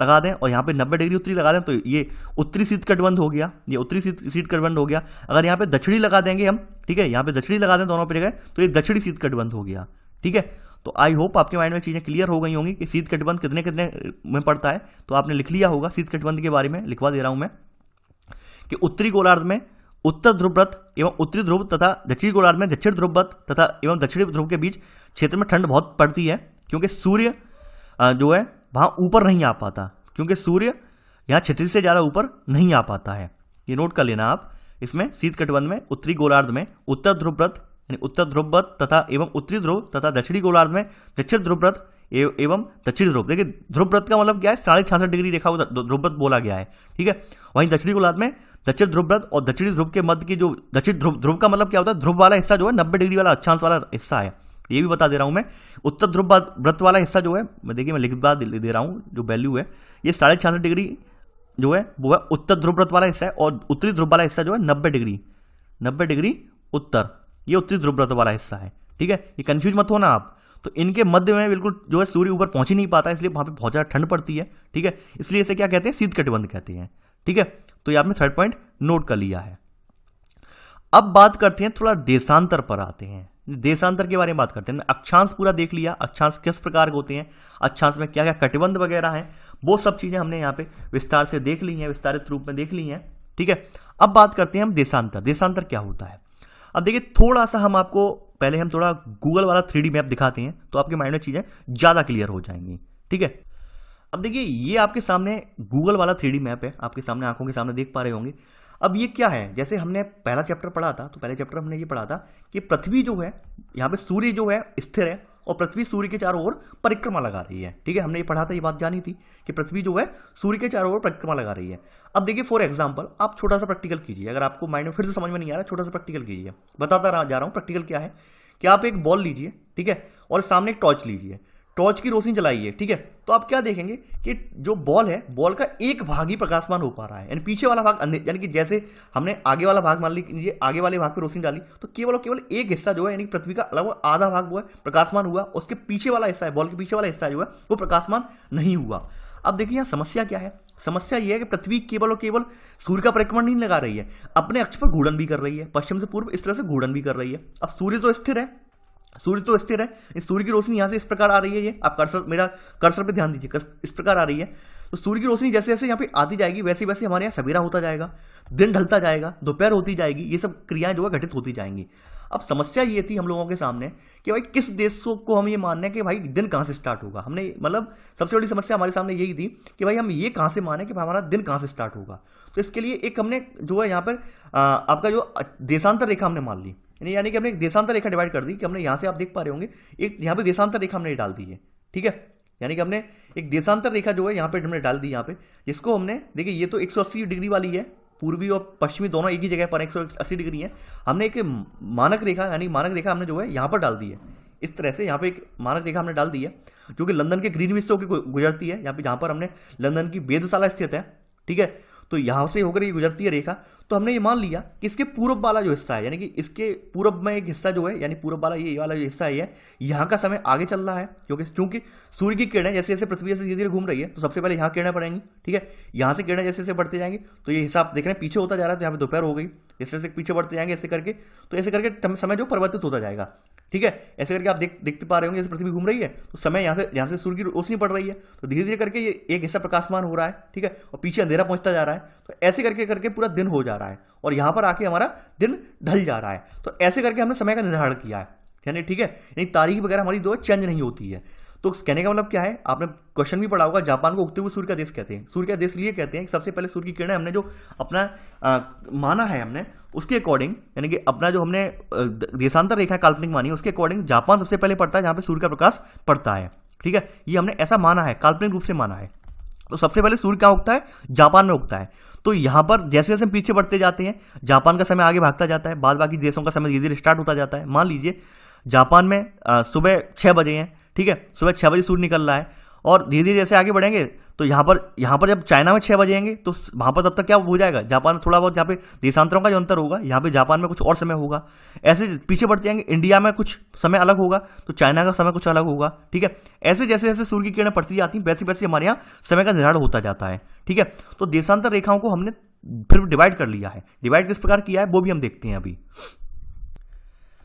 लगा दें और यहाँ पे 90 डिग्री उत्तरी लगा दें, तो ये उत्तरी शीत कटिबंध हो गया, ये उत्तरी शीत कटिबंध हो गया। अगर यहाँ पे दक्षिणी लगा देंगे हम, ठीक है, यहाँ पे दक्षिणी लगा दें दोनों पे जगह, तो ये दक्षिणी शीत कटिबंध हो गया, ठीक है। तो आई होप आपके माइंड में चीज़ें क्लियर हो गई होंगी कि शीत कटिबंध कितने कितने में पड़ता है, तो आपने लिख लिया होगा। शीत कटिबंध के बारे में लिखवा दे रहा हूँ मैं कि उत्तरी गोलार्ध में उत्तर ध्रुव व्रत एवं उत्तरी ध्रुव तथा दक्षिणी गोलार्ध में दक्षिण ध्रुव व्रत तथा एवं दक्षिणी ध्रुव के बीच क्षेत्र में ठंड बहुत पड़ती है, क्योंकि सूर्य जो है वहाँ ऊपर नहीं आ पाता, क्योंकि सूर्य यहाँ क्षितिज से ज़्यादा ऊपर नहीं आ पाता है। ये नोट कर लेना आप। इसमें शीत कटिबंध में उत्तरी गोलार्ध में उत्तर ध्रुव व्रत यानी उत्तर ध्रुव व्रत तथा एवं उत्तरी ध्रुव तथा दक्षिणी गोलार्ध में दक्षिण ध्रुव व्रत एवं दक्षिणी ध्रुव। देखिए ध्रुव व्रत का मतलब क्या है, 66.5 डिग्री रेखा को ध्रुव व्रत बोला गया है, ठीक है। वहीं दक्षिणी गोलार्ध में दक्षिण ध्रुव व्रत और दक्षिणी ध्रुव के मध्य की जो दक्षिण ध्रुव का मतलब क्या होता है, ध्रुव वाला हिस्सा जो है 90 डिग्री वाला अक्षांश वाला हिस्सा है, ये भी बता दे रहा हूं मैं। उत्तर ध्रुव व्रत वाला हिस्सा जो है, मैं देखिए मैं लिख दे रहा हूँ, जो वैल्यू है ये 66.5 डिग्री जो है वो है उत्तर ध्रुव व्रत वाला हिस्सा है, और उत्तरी ध्रुव वाला हिस्सा जो है 90 डिग्री उत्तर, ये उत्तरी ध्रुव व्रत वाला हिस्सा है, ठीक है। ये कंफ्यूज मत होना आप। तो इनके मध्य में बिल्कुल जो है सूर्य ऊपर पहुंच ही नहीं पाता, इसलिए वहां पे बहुत ज्यादा ठंड पड़ती है, ठीक है। इसलिए इसे क्या कहते हैं, शीत कटिबंध कहते हैं, ठीक है। तो ये आपने थर्ड पॉइंट नोट कर लिया है। अब बात करते हैं, थोड़ा देशांतर पर आते हैं। देशांतर के बारे में बात करते हैं। अक्षांश पूरा देख लिया, अक्षांश किस प्रकार के होते हैं, अक्षांश में क्या क्या कटिबंध वगैरह हैं, वो सब चीजें हमने यहाँ पे विस्तार से देख ली हैं, विस्तारित रूप में देख ली हैं, ठीक है। अब बात करते हैं हम देशांतर। देशांतर क्या होता है, अब देखिए थोड़ा सा हम आपको पहले हम थोड़ा गूगल वाला 3D मैप दिखाते हैं, तो आपके माइंड में चीजें ज्यादा क्लियर हो जाएंगी, ठीक है। अब देखिए ये आपके सामने गूगल वाला 3D मैप है, आपके सामने आंखों के सामने देख पा रहे होंगे। अब ये क्या है, जैसे हमने पहला चैप्टर पढ़ा था, तो पहले चैप्टर हमने ये पढ़ा था कि पृथ्वी जो है, यहाँ पे सूर्य जो है स्थिर है और पृथ्वी सूर्य के चारों ओर परिक्रमा लगा रही है, ठीक है। हमने ये पढ़ा था, ये बात जानी थी कि पृथ्वी जो है सूर्य के चारों ओर परिक्रमा लगा रही है। अब देखिए फॉर एग्जांपल आप छोटा सा प्रैक्टिकल कीजिए, अगर आपको माइंड में फिर से समझ में नहीं आ रहा, छोटा सा प्रैक्टिकल कीजिए, बताता जा रहा हूँ प्रैक्टिकल क्या है। कि आप एक बॉल लीजिए, ठीक है, और सामने एक टॉर्च लीजिए, टॉर्च की रोशनी जलाइए, ठीक है। तो आप क्या देखेंगे कि जो बॉल है, बॉल का एक भाग ही प्रकाशमान हो पा रहा है, यानी पीछे वाला भाग यानी कि जैसे हमने आगे वाला भाग मान लीजिए, आगे वाले भाग पे रोशनी डाली तो केवल एक हिस्सा जो है, यानी पृथ्वी का लगभग आधा भाग वो है प्रकाशमान हुआ, उसके पीछे वाला हिस्सा है, बॉल के पीछे वाला हिस्सा जो है वो प्रकाशमान नहीं हुआ। अब देखिए यहाँ समस्या क्या है, समस्या यह है कि पृथ्वी केवल और केवल सूर्य का परिक्रमण नहीं लगा रही है, अपने अक्ष पर घूर्णन भी कर रही है, पश्चिम से पूर्व इस तरह से घूर्णन भी कर रही है। अब सूर्य तो स्थिर है, इस सूर्य की रोशनी यहां से इस प्रकार आ रही है, ये आप मेरा कर्सर पे ध्यान दीजिए, इस प्रकार आ रही है। तो सूर्य की रोशनी जैसे जैसे यहाँ पे आती जाएगी वैसे वैसे हमारे यहाँ सवेरा होता जाएगा, दिन ढलता जाएगा, दोपहर होती जाएगी, ये सब क्रियाएं जो है घटित होती जाएंगी। अब समस्या ये थी हम लोगों के सामने कि भाई किस देश को हम ये मानने कि भाई दिन कहाँ से स्टार्ट होगा। हमने मतलब सबसे बड़ी समस्या हमारे सामने यही थी कि भाई हम ये कहाँ से माने कि हमारा दिन कहाँ से स्टार्ट होगा। तो इसके लिए एक हमने जो है यहाँ पर आपका जो देशांतर रेखा हमने मान ली, यानी कि हमने एक देशांतर रेखा डिवाइड कर दी कि हमने यहाँ से आप देख पा रहे होंगे एक यहाँ पे देशांतर रेखा हमने डाल दी है, ठीक है। यानी कि हमने एक देशांतर रेखा जो है यहाँ पे हमने डाल दी यहाँ पे, जिसको हमने देखिए ये तो 180 डिग्री वाली है, पूर्वी और पश्चिमी दोनों एक ही जगह पर 180 डिग्री है। हमने एक मानक रेखा यानी मानक रेखा हमने जो है यहाँ पर डाल दी है, इस तरह से यहाँ पे एक मानक रेखा हमने डाल दी है जो कि लंदन के ग्रीनविच से होकर गुजरती है। यहाँ पे जहाँ पर हमने लंदन की वेधशाला स्थित है, ठीक है, तो यहाँ से होकर ये गुजरती है रेखा। तो हमने ये मान लिया कि इसके पूर्व वाला जो हिस्सा है, यानी कि इसके पूर्व में एक हिस्सा जो है, यानी पूर्व वाला ये वाला जो हिस्सा है, यहाँ का समय आगे चल रहा है, क्योंकि चूंकि सूर्य की किरणें जैसे जैसे पृथ्वी से धीरे धीरे घूम रही है, तो सबसे पहले यहाँ किरणें पड़ेंगी, ठीक है, यहाँ से किरणें जैसे जैसे बढ़ते जाएंगी तो ये हिसाब देख रहे हैं पीछे होता जा रहा है, तो यहाँ पे दोपहर हो गई, जैसे जैसे पीछे बढ़ते जाएंगे ऐसे करके, तो ऐसे करके समय जो परिवर्तित होता जाएगा, ठीक है। ऐसे करके आप देखते पा रहे होंगे जैसे पृथ्वी घूम रही है तो समय यहाँ से सूर्य की रोशनी पड़ रही है, तो धीरे धीरे करके ये एक हिस्सा प्रकाशमान हो रहा है, ठीक है, और पीछे अंधेरा पहुंचता जा रहा है, तो ऐसे करके करके पूरा दिन हो जा रहा है और यहाँ पर आके हमारा दिन ढल जा रहा है। तो ऐसे करके हमने समय का निर्धारण किया है, यानी ठीक है, यानी तारीख वगैरह हमारी जो है चेंज नहीं होती है। तो कहने का मतलब क्या है, आपने क्वेश्चन भी पढ़ा होगा, जापान को उगते हुए सूर्य का देश कहते हैं। सूर्य का देश लिए कहते हैं कि सबसे पहले सूर्य की किरणें हमने जो अपना माना है हमने उसके अकॉर्डिंग, यानी कि अपना जो हमने देशांतर रेखा काल्पनिक मानी है उसके अकॉर्डिंग जापान सबसे पहले पड़ता है जहां पे सूर्य का प्रकाश पड़ता है, ठीक है, ये हमने ऐसा माना है, काल्पनिक रूप से माना है। तो सबसे पहले सूर्य कहाँ उगता है, जापान में उगता है। तो यहाँ पर जैसे जैसे पीछे बढ़ते जाते हैं जापान का समय आगे भागता जाता है, बाद बाकी देशों का समय धीरे धीरे स्टार्ट होता जाता है। मान लीजिए जापान में सुबह 6 बजे हैं, ठीक है, सुबह 6 बजे सूर्य निकल रहा है और धीरे धीरे जैसे आगे बढ़ेंगे तो यहाँ पर जब चाइना में 6 बजेंगे तो वहाँ पर तब तक क्या हो जाएगा, जापान में थोड़ा बहुत यहाँ पे देशांतरों का जो अंतर होगा, यहाँ पे जापान में कुछ और समय होगा। ऐसे पीछे बढ़ते जाएंगे, इंडिया में कुछ समय अलग होगा तो चाइना का समय कुछ अलग होगा, ठीक है। ऐसे जैसे जैसे सूर्य की किरणें पड़ती जाती हैं वैसे वैसे हमारे यहाँ समय का निर्धारण होता जाता है, ठीक है। तो देशांतर रेखाओं को हमने फिर डिवाइड कर लिया है। डिवाइड किस प्रकार किया है वो भी हम देखते हैं अभी।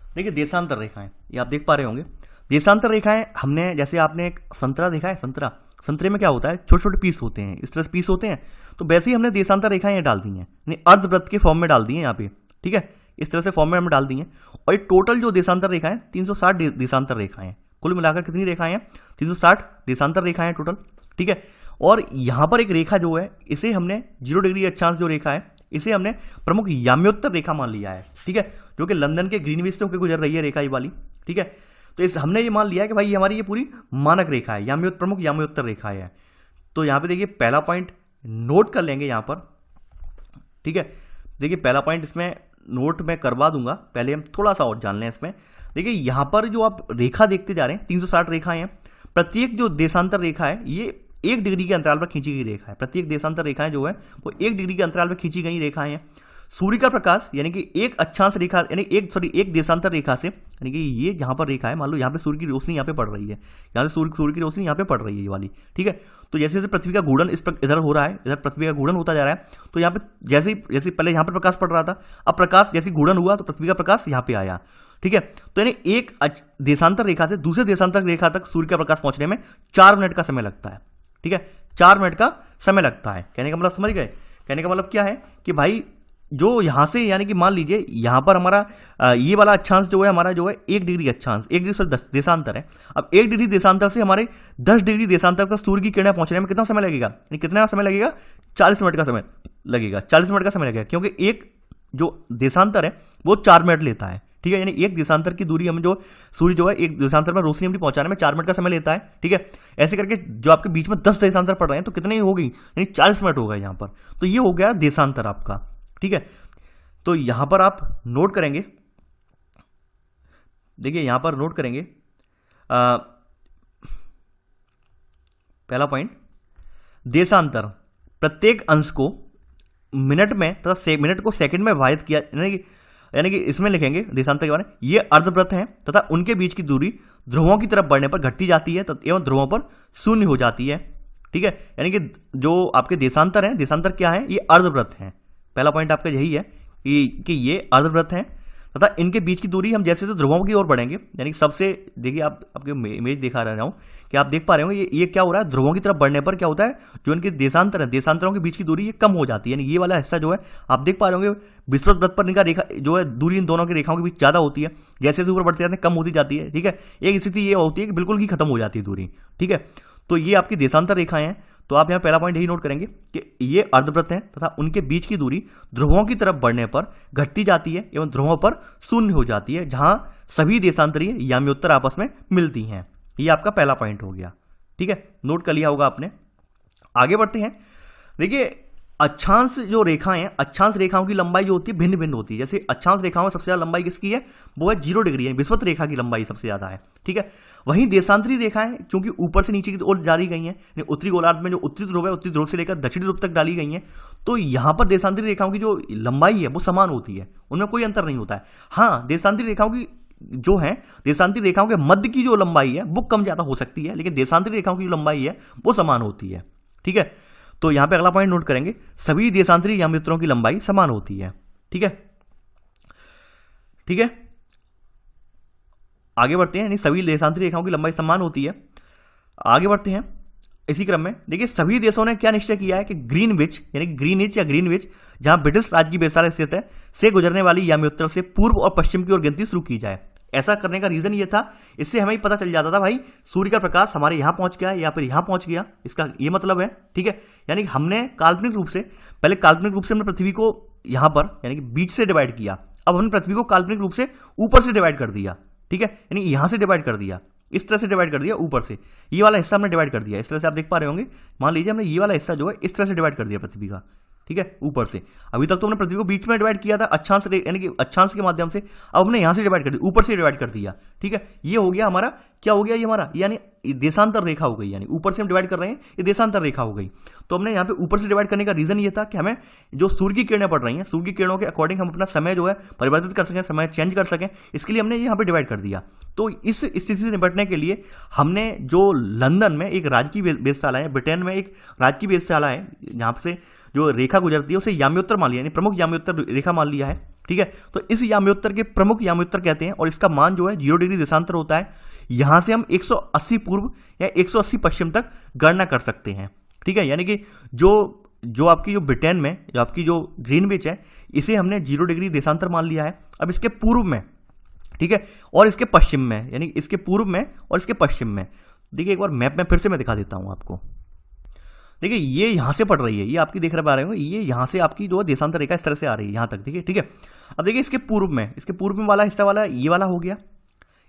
देखिए देशांतर रेखाएं, ये आप देख पा रहे होंगे। देशांतर रेखाएं हमने, जैसे आपने एक संतरा देखा है, संतरे में क्या होता है, छोटे छोटे पीस होते हैं, इस तरह से पीस होते हैं, तो वैसे ही हमने देशांतर रेखाएं ये डाल दी हैं, यानी अर्धवृत्त के फॉर्म में डाल दी हैं यहाँ पे, ठीक है, इस तरह से फॉर्म में हमने डाल दी हैं। और ये टोटल जो देशांतर रेखाएं 360 देशांतर रेखाएं, कुल मिलाकर कितनी रेखाएं हैं, 360 देशांतर रेखाएं टोटल, ठीक है। और यहाँ पर एक रेखा जो है इसे हमने 0 डिग्री अक्षांश जो रेखा है इसे हमने प्रमुख याम्योत्तर रेखा मान लिया है, ठीक है, जो कि लंदन के ग्रीनविच से होकर गुजर रही है रेखा ये वाली, ठीक है। तो इस हमने ये मान लिया है कि भाई ये हमारी ये पूरी मानक रेखा है, प्रमुख याम्योत्तर रेखा है। तो यहाँ पे देखिए पहला पॉइंट नोट कर लेंगे यहाँ पर, ठीक है। देखिए पहला पॉइंट इसमें नोट में करवा दूंगा, पहले हम थोड़ा सा और जान लें इसमें। देखिए यहाँ पर जो आप रेखा देखते जा रहे हैं 360 रेखाएं हैं, प्रत्येक जो देशांतर रेखा है ये 1 डिग्री के अंतराल पर खींची गई रेखा है। प्रत्येक देशांतर रेखाएं जो है वो 1 डिग्री के अंतराल पर खींची गई रेखाएं हैं। सूर्य का प्रकाश यानी कि एक अक्षांश रेखा यानी एक देशांतर रेखा से, यानी कि ये यहाँ पर रेखा है, मान लो यहाँ पे सूर्य की रोशनी यहाँ पे पड़ रही है, यहाँ से सूर्य की रोशनी यहाँ पे पड़ रही है ये वाली, ठीक है। तो जैसे जैसे पृथ्वी का घूर्णन इधर हो रहा है, इधर पृथ्वी का घूर्णन होता जा रहा है, तो यहाँ पे जैसे पहले यहाँ पर प्रकाश पड़ रहा था, अब प्रकाश जैसे घूर्णन हुआ तो पृथ्वी का प्रकाश यहाँ पे आया, ठीक है। तो यानी एक देशांतर रेखा से दूसरे देशांतर रेखा तक सूर्य का प्रकाश पहुंचने में 4 मिनट का समय लगता है, ठीक है, 4 मिनट का समय लगता है। कहने का मतलब समझ गए, कहने का मतलब क्या है कि भाई जो यहाँ से, यानी कि मान लीजिए यहाँ पर हमारा ये वाला अक्षांश जो है हमारा जो है 1 डिग्री अक्षांश, 1 डिग्री से देशांतर है। अब 1 डिग्री देशांतर से हमारे 10 डिग्री देशांतर तक सूर्य की किरणें पहुंचने में कितना समय लगेगा, यानी कितना समय लगेगा, 40 मिनट का समय लगेगा, 40 मिनट का समय लगेगा, क्योंकि एक जो देशांतर है वो 4 मिनट लेता है, ठीक है। यानी एक देशांतर की दूरी हमें जो सूर्य जो है एक देशांतर में रोशनी अपनी पहुंचाने में 4 मिनट का समय लेता है, ठीक है। ऐसे करके जो आपके बीच में 10 देशांतर पड़ रहे हैं तो कितने हो गई, यानी 40 मिनट हो गए यहाँ पर। तो ये हो गया देशांतर आपका, ठीक है। तो यहां पर आप नोट करेंगे, देखिए यहां पर नोट करेंगे पहला पॉइंट, देशांतर प्रत्येक अंश को मिनट में तथा मिनट को सेकंड में विभाजित किया, यानी कि इसमें लिखेंगे देशांतर के बारे में, ये अर्धवृत्त हैं तथा उनके बीच की दूरी ध्रुवों की तरफ बढ़ने पर घटती जाती है एवं ध्रुवों पर शून्य हो जाती है, ठीक है। यानी कि जो आपके देशांतर हैं, देशांतर क्या है, ये अर्धवृत्त हैं। पहला पॉइंट आपका यही है कि ये अर्धवृत्त हैं तथा इनके बीच की दूरी हम जैसे जैसे ध्रुवों की ओर बढ़ेंगे, यानी सबसे देखिए आपके इमेज दिखा रहा हूँ कि आप देख पा रहे होंगे ये क्या हो रहा है, ध्रुवों की तरफ बढ़ने पर क्या होता है, जो इनके देशांतर है, देशांतरों के बीच की दूरी ये कम हो जाती है। यानी ये वाला हिस्सा जो है आप देख पा रहे होंगे विषुवत वृत्त पर इनका रेखा जो है दूरी इन दोनों की रेखाओं के बीच ज्यादा होती है, जैसे जैसे ऊपर बढ़ते जाते हैं कम होती जाती है, ठीक है। एक स्थिति ये होती है कि बिल्कुल ही खत्म हो जाती है दूरी, ठीक है। तो ये आपकी देशांतर रेखाएं हैं। तो आप यहाँ पहला पॉइंट यही नोट करेंगे कि ये अर्धवृत्त हैं तथा उनके बीच की दूरी ध्रुवों की तरफ बढ़ने पर घटती जाती है एवं ध्रुवों पर शून्य हो जाती है, जहां सभी देशांतरीय याम्योत्तर आपस में मिलती हैं। ये आपका पहला पॉइंट हो गया, ठीक है, नोट कर लिया होगा आपने। आगे बढ़ते हैं। देखिए अक्षांश जो रेखाएं हैं, अक्षांश रेखाओं की लंबाई जो होती है भिन्न भिन्न होती है। जैसे अक्षांश रेखाओं में सबसे ज्यादा लंबाई किसकी है, वो है 0 डिग्री है, विषुवत रेखा की लंबाई सबसे ज्यादा है। ठीक है, वहीं देशांतरी रेखाएं चूंकि ऊपर से नीचे की ओर डाली गई हैं, उत्तरी गोलार्ध में जो उत्तरी ध्रुव है, उत्तरी ध्रुव से लेकर दक्षिणी ध्रुव तक डाली गई हैं, तो यहां पर देशांतरी रेखाओं की जो लंबाई है वो समान होती है, उनमें कोई अंतर नहीं होता है। हाँ, देशांतरी रेखाओं की जो है, देशांतरी रेखाओं के मध्य की जो लंबाई है वो कम ज्यादा हो सकती है, लेकिन देशांतरी रेखाओं की जो लंबाई है वो समान होती है। ठीक है, तो यहां पे अगला पॉइंट नोट करेंगे, सभी देशांतरी यामित्रों की लंबाई समान होती है। ठीक है, ठीक है, आगे बढ़ते हैं। यानी सभी देशांतरी रेखाओं की लंबाई समान होती है। आगे बढ़ते हैं इसी क्रम में। देखिए सभी देशों ने क्या निश्चय किया है कि ग्रीनविच यानी ग्रीनिच या ग्रीनविच जहां ब्रिटिश राज की वेधशाला स्थित है से गुजरने वाली यामियोत्तर से पूर्व और पश्चिम की ओर गिनती शुरू की जाए। ऐसा करने का रीजन ये था, इससे हमें पता चल जाता था भाई सूर्य का प्रकाश हमारे यहां पहुंच गया या फिर यहां पहुंच गया, इसका ये मतलब है। ठीक है, यानी हमने काल्पनिक रूप से पहले काल्पनिक रूप से हमने पृथ्वी को यहां पर यानी कि बीच से डिवाइड किया, अब हमने पृथ्वी को काल्पनिक रूप से ऊपर से डिवाइड कर दिया। ठीक है, यानी यहां से डिवाइड कर दिया, इस तरह से डिवाइड कर दिया ऊपर से, ये वाला हिस्सा हमने डिवाइड कर दिया। इस तरह से आप देख पा रहे होंगे, मान लीजिए हमने ये वाला हिस्सा जो है इस तरह से डिवाइड कर दिया पृथ्वी का। ठीक है, ऊपर से। अभी तक तो हमने पृथ्वी को बीच में डिवाइड किया था अक्षांश यानी कि अक्षांश के माध्यम से, अब हमने यहां से डिवाइड कर दिया, ऊपर से डिवाइड कर दिया। ठीक है, ये हो गया हमारा, क्या हो गया ये हमारा, यानी देशांतर रेखा हो गई, यानी ऊपर से हम डिवाइड कर रहे हैं, ये देशांतर रेखा हो गई। तो हमने यहाँ पे ऊपर से डिवाइड करने का रीजन ये था कि हमें जो सूर्य की किरणें पड़ रही हैं, सूर्य की किरणों के अकॉर्डिंग हम अपना समय जो है परिवर्तित कर सकें, समय चेंज कर सकें, इसके लिए हमने यहाँ पे डिवाइड कर दिया। तो इस स्थिति से निपटने के लिए हमने जो लंदन में एक राजकीय वेधशाला है, ब्रिटेन में एक राजकीय वेधशाला है, जहाँ से जो रेखा गुजरती है उसे याम्योत्तर मान लिया, यानी प्रमुख याम्योत्तर रेखा मान लिया है। ठीक है, तो इस याम्योत्तर के प्रमुख याम्योत्तर कहते हैं और इसका मान जो है 0 डिग्री देशांतर होता है। यहां से हम 180 पूर्व या 180 पश्चिम तक गणना कर सकते हैं। ठीक है, यानी कि जो आपकी जो ब्रिटेन में जो आपकी जो ग्रीनविच है, इसे हमने 0 डिग्री देशांतर मान लिया है। अब इसके पूर्व में, ठीक है, और इसके पश्चिम में, यानी इसके पूर्व में और इसके पश्चिम में, देखिए एक बार मैप में फिर से मैं दिखा देता हूं आपको। देखिए ये यहां से पड़ रही है, ये आपकी देख रहे पा रहे हो, ये यहां से आपकी जो देशांतर रेखा इस तरह से आ रही है यहां तक। देखिए, ठीक है, अब देखिए इसके पूर्व में वाला हिस्सा वाला ये वाला हो गया,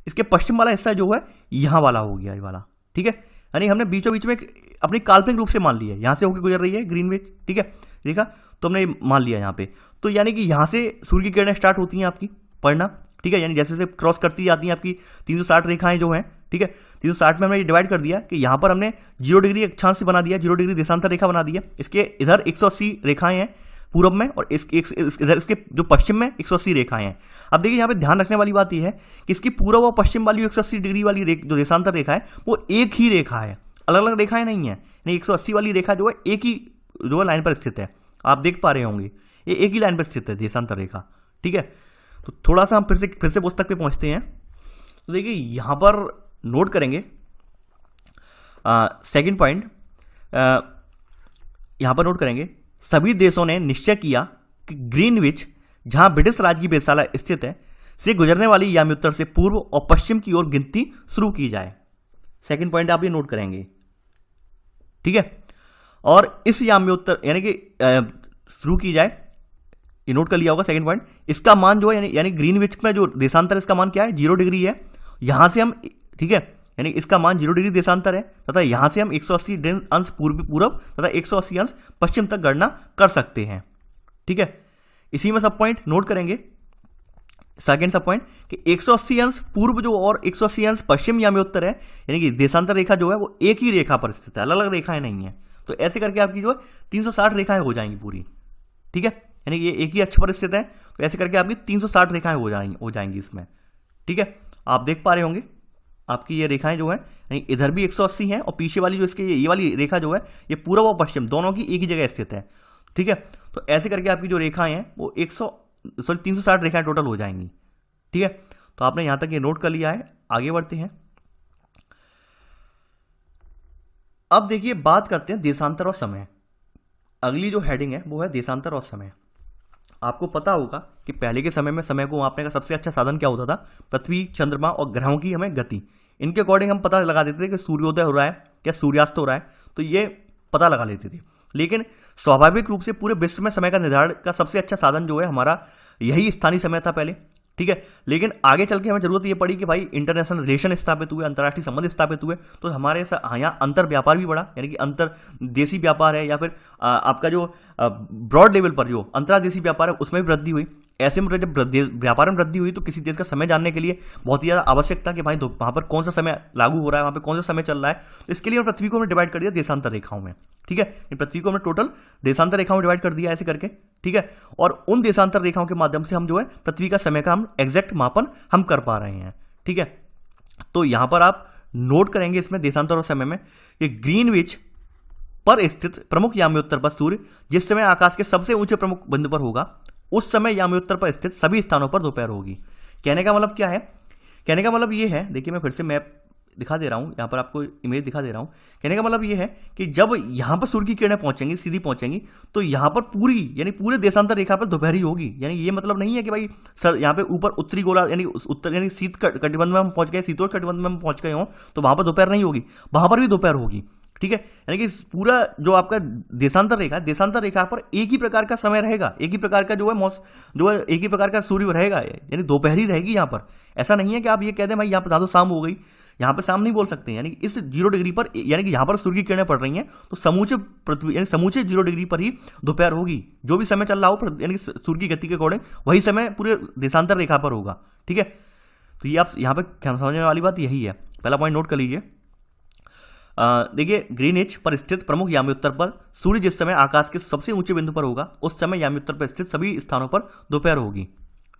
इसके पश्चिम वाला हिस्सा जो है यहां वाला हो गया, ये वाला। ठीक है, यानी हमने बीचों बीच में अपनी काल्पनिक रूप से मान लिया, यहां से होकर गुजर रही है ग्रीनविच। ठीक है, रेखा, तो हमने मान लिया यहाँ पे। तो यानी कि यहां से सूर्य की किरणें स्टार्ट होती हैं आपकी पढ़ना। ठीक है, यानी जैसे जैसे क्रॉस करती जाती हैं आपकी 360 रेखाएं जो हैं। ठीक है, 360 में हमने डिवाइड कर दिया कि यहां पर हमने 0 डिग्री अक्षांश से बना दिया, 0 डिग्री देशांतर रेखा बना दिया। इसके इधर 180 रेखाएं हैं पूर्व में और इधर इसके जो पश्चिम में 180 रेखाएं हैं। अब देखिए यहाँ पे ध्यान रखने वाली बात यह है कि इसकी पूर्व और पश्चिम वाली 180 डिग्री वाली जो देशांतर रेखा है वो एक ही रेखा है, अलग अलग रेखाएं नहीं है। 180 वाली रेखा जो है एक ही जो है लाइन पर स्थित है, आप देख पा रहे होंगे, ये एक ही लाइन पर स्थित है देशांतर रेखा। ठीक है, तो थोड़ा सा हम फिर से पुस्तक पे पहुंचते हैं। तो देखिए यहां पर नोट करेंगे सेकंड पॉइंट, यहां पर नोट करेंगे, सभी देशों ने निश्चय किया कि ग्रीनविच जहां ब्रिटिश राज की वेधशाला स्थित है से गुजरने वाली याम्योत्तर से पूर्व और पश्चिम की ओर गिनती शुरू की जाए। सेकंड पॉइंट आप ये नोट करेंगे। ठीक है, और इस याम्योत्तर यानी कि शुरू की जाए, ये नोट कर लिया होगा सेकंड पॉइंट। इसका मान जो है यानी ग्रीनविच में जो देशांतर इसका मान क्या है, 0 डिग्री है। यहां से हम, ठीक है, यानी इसका मान 0 डिग्री देशांतर है तथा यहां से हम 180 अंश पूर्व तथा 180 अंश पश्चिम तक गणना कर सकते हैं। ठीक है, इसी में सब पॉइंट नोट करेंगे। सेकंड सब पॉइंट कि 180 अंश पूर्व जो और 180 अंश पश्चिम याम्योत्तर है, यानी कि देशांतर रेखा जो है वो एक ही रेखा पर स्थित है, अलग अलग रेखाएं नहीं है। तो ऐसे करके आपकी जो है 360 रेखाएं हो जाएंगी पूरी। ठीक है, यानी ये एक ही अक्ष पर स्थित है, तो ऐसे करके आपकी 360 रेखाएं हो जाएंगी इसमें। ठीक है, आप देख पा रहे होंगे आपकी ये रेखाएं जो है, यानी इधर भी 180 हैं और पीछे वाली जो इसकी ये वाली रेखा जो है ये पूर्व और पश्चिम दोनों की एक ही जगह स्थित है। ठीक है, तो ऐसे करके आपकी जो रेखाएं हैं वो 360 रेखाएं टोटल हो जाएंगी। ठीक है, तो आपने यहां तक ये नोट कर लिया है। आगे बढ़ते हैं। अब देखिए बात करते हैं देशांतर और समय। अगली जो हेडिंग है वो है देशांतर और समय। आपको पता होगा कि पहले के समय में समय को मापने का सबसे अच्छा साधन क्या होता था, पृथ्वी, चंद्रमा और ग्रहों की हमें गति, इनके अकॉर्डिंग हम पता लगा देते थे कि सूर्योदय हो रहा है या सूर्यास्त हो रहा है, तो ये पता लगा लेते थे। लेकिन स्वाभाविक रूप से पूरे विश्व में समय का निर्धारण का सबसे अच्छा साधन जो है हमारा यही स्थानीय समय था पहले। ठीक ठीक है। लेकिन आगे चल के हमें जरूरत ये पड़ी कि भाई इंटरनेशनल रिलेशन स्थापित हुए, अंतर्राष्ट्रीय संबंध स्थापित हुए, तो हमारे यहाँ अंतर व्यापार भी बढ़ा, यानी कि अंतर देशी व्यापार है या फिर आपका जो ब्रॉड लेवल पर जो अंतर्देशीय व्यापार है उसमें भी वृद्धि हुई। ऐसे में जब व्यापार में वृद्धि हुई तो किसी देश का समय जानने के लिए बहुत ही ज़्यादा आवश्यक था कि भाई वहाँ पर कौन सा समय लागू हो रहा है, वहाँ पर कौन सा समय चल रहा है। तो इसके लिए पृथ्वी को हमने डिवाइड कर दिया देशांतर रेखाओं में, ठीक है। पृथ्वी को हमने टोटल देशांतर रेखाओं में डिवाइड कर दिया ऐसे करके, ठीक है। और उन देशांतर रेखाओं के माध्यम से हम जो है पृथ्वी का समय का हम एग्जैक्ट मापन हम कर पा रहे हैं, ठीक है। तो यहां पर आप नोट करेंगे इसमें देशांतर और समय में कि ग्रीनविच पर स्थित प्रमुख याम्योत्तर पर सूर्य जिस समय आकाश के सबसे ऊंचे प्रमुख बिंदु पर होगा उस समय याम्योत्तर पर स्थित सभी स्थानों पर दोपहर होगी। कहने का मतलब क्या है? कहने का मतलब ये है, देखिए मैं फिर से मैप दिखा दे रहा हूं, यहां पर आपको इमेज दिखा दे रहा हूं। कहने का मतलब ये है कि जब यहां पर सूर्य की किरणें पहुंचेंगी, सीधी पहुंचेंगी, तो यहां पर पूरी यानी पूरे देशांतर रेखा पर दोपहर ही होगी। यानी ये मतलब नहीं है कि भाई सर यहां पे ऊपर उत्तरी गोला यानी उत्तर यानी शीत कटिबंध में हम पहुंच गए, शीतोष्ण कटिबंध में हम पहुंच गए हों तो वहां पर दोपहर नहीं होगी, वहां पर भी दोपहर होगी, ठीक है। यानी कि पूरा जो आपका देशांतर रेखा है, देशांतर रेखा पर एक ही प्रकार का समय रहेगा, एक ही प्रकार का जो है एक ही प्रकार का सूर्य रहेगा, यानी दोपहर ही रहेगी यहाँ पर। ऐसा नहीं है कि आप ये कह दें भाई यहाँ पर तो शाम हो गई, यहाँ पर शाम नहीं बोल सकते। यानी इस 0 डिग्री पर यानी कि यहाँ पर सूर्य की किरणें पड़ रही हैं तो समूचे पृथ्वी यानी समूचे 0 डिग्री पर ही दोपहर होगी। जो भी समय चल रहा हो यानी सूर्य की गति के अकॉर्डिंग वही समय पूरे देशांतर रेखा पर होगा, ठीक है। तो ये आप यहाँ पर समझने वाली बात यही है। पहला पॉइंट नोट कर लीजिए। देखिए ग्रीनिच पर स्थित प्रमुख याम्योत्तर पर सूर्य जिस समय आकाश के सबसे ऊंचे बिंदु पर होगा उस समय याम्योत्तर पर स्थित सभी स्थानों पर दोपहर होगी,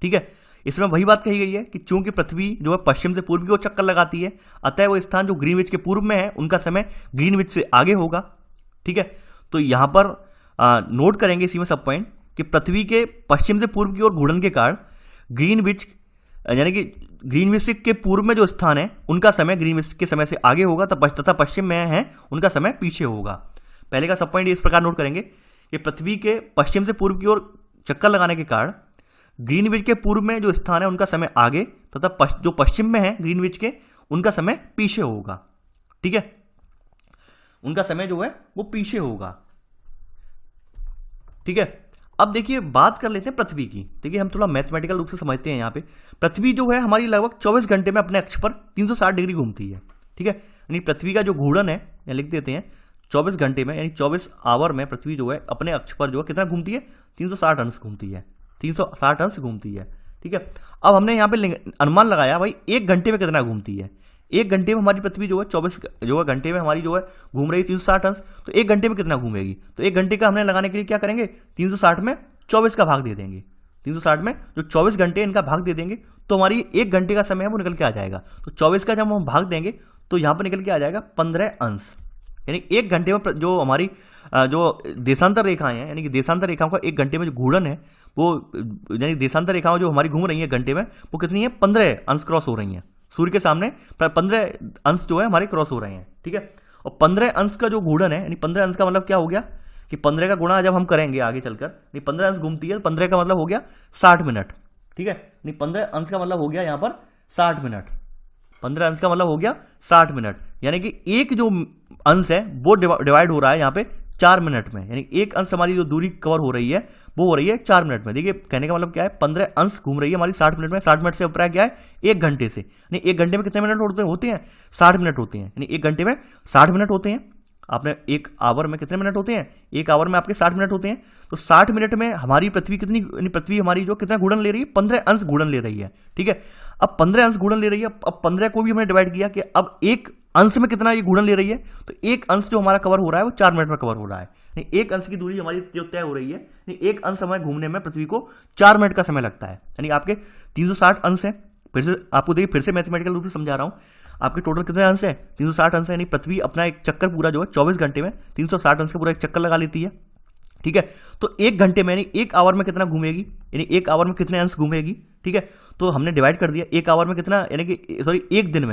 ठीक है। इसमें वही बात कही गई है कि चूंकि पृथ्वी जो है पश्चिम से पूर्व की ओर चक्कर लगाती है, अतः वो स्थान जो ग्रीनविच के पूर्व में है उनका समय ग्रीनविच से आगे होगा, ठीक है। तो यहां पर नोट करेंगे इसी में सब पॉइंट कि पृथ्वी के पश्चिम से पूर्व की ओर घूर्णन के कारण ग्रीनविच यानी कि ग्रीनविच के पूर्व में जो स्थान है उनका समय ग्रीनविच के समय से आगे होगा तथा पश्चिम में है उनका समय पीछे होगा। पहले का सब पॉइंट इस प्रकार नोट करेंगे कि पृथ्वी के पश्चिम से पूर्व की ओर चक्कर लगाने के कारण ग्रीनविच के पूर्व में जो स्थान है उनका समय आगे तथा जो पश्चिम में है ग्रीनविच के उनका समय पीछे होगा, ठीक है। उनका समय जो है वो पीछे होगा, ठीक है। अब देखिए बात कर लेते हैं पृथ्वी की। देखिए हम थोड़ा मैथमेटिकल रूप से समझते हैं। यहाँ पे पृथ्वी जो है हमारी लगभग 24 घंटे में अपने अक्ष पर 360 डिग्री घूमती है, ठीक है। यानी पृथ्वी का जो घूर्णन है यहाँ लिख देते हैं 24 घंटे में यानी 24 आवर में पृथ्वी जो है अपने अक्ष पर जो है कितना घूमती है 360 अंश घूमती है, 360 अंश घूमती है, ठीक है। अब हमने यहाँ पे अनुमान लगाया भाई 1 घंटे में कितना घूमती है। 1 घंटे में हमारी पृथ्वी जो है 24 जो है घंटे में हमारी जो है घूम रही 360 अंश, तो 1 घंटे में कितना घूमेगी। तो 1 घंटे का हमने लगाने के लिए क्या करेंगे 360 में 24 का भाग दे देंगे, 360 में जो 24 घंटे इनका भाग दे देंगे तो हमारी 1 घंटे का समय है वो निकल के आ जाएगा। तो 24 का जब हम भाग देंगे तो यहाँ पर निकल के आ जाएगा 15 अंश। यानी 1 घंटे में जो हमारी जो देशांतर रेखाएं हैं यानी कि देशांतर रेखाओं का 1 घंटे में जो घूर्णन है वो यानी देशांतर रेखाओं जो हमारी घूम रही है घंटे में वो कितनी है 15 अंश क्रॉस हो रही हैं। सूर्य के सामने 15 अंश जो है हमारे क्रॉस हो रहे हैं, ठीक है। और 15 अंश का जो घूर्णन है यानी 15 अंश का मतलब क्या हो गया कि 15 का गुणा जब हम करेंगे आगे चलकर, यानी 15 अंश घूमती है 15 का मतलब हो गया 60 मिनट, ठीक है। यानी 15 अंश का मतलब हो गया यहाँ पर 60 मिनट, 15 अंश का मतलब हो गया 60 मिनट। यानी कि एक जो अंश है वो डिवाइड हो रहा है यहाँ पे 4 मिनट में, यानी एक अंश हमारी जो दूरी कवर हो रही है वो हो रही है 4 मिनट में। देखिए कहने का मतलब क्या है 15 अंश घूम रही है हमारी 60 मिनट में, 60 मिनट से अभिप्राय क्या है 1 घंटे से। यानी 1 घंटे में कितने मिनट होते हैं 60 मिनट होते हैं। यानी 1 घंटे में 60 मिनट होते हैं। आपने 1 आवर में कितने मिनट होते हैं 1 आवर में आपके 60 मिनट होते हैं। तो 60 मिनट में हमारी पृथ्वी कितनी पृथ्वी हमारी जो कितना गुणन ले रही है 15 अंश गुणन ले रही है, ठीक है। अब 15 अंश गुणन ले रही है। अब 15 को भी हमने डिवाइड किया कि अब 1 अंश में कितना ये गुणन ले रही है, तो 1 अंश जो हमारा कवर हो रहा है वो 4 मिनट में कवर हो रहा है। 1 अंश की दूरी हमारी जो तय हो रही है 1 अंश समय घूमने में पृथ्वी को 4 मिनट का समय लगता है। यानी आपके 360 अंश है। फिर से आपको देखिए फिर से मैथमेटिकल रूप से समझा रहा हूं। आपके टोटल कितने अंश है 360 अंश है। यानी पृथ्वी अपना एक चक्कर पूरा जो है 24 घंटे में 360 अंश का पूरा एक चक्कर लगा लेती है, ठीक है। तो 1 घंटे में यानी 1 आवर में कितना घूमेगी, यानी 1 आवर में कितने अंश घूमेगी, ठीक है। तो हमने डिवाइड कर दिया 1 आवर में कितना, यानी कि सॉरी 1 दिन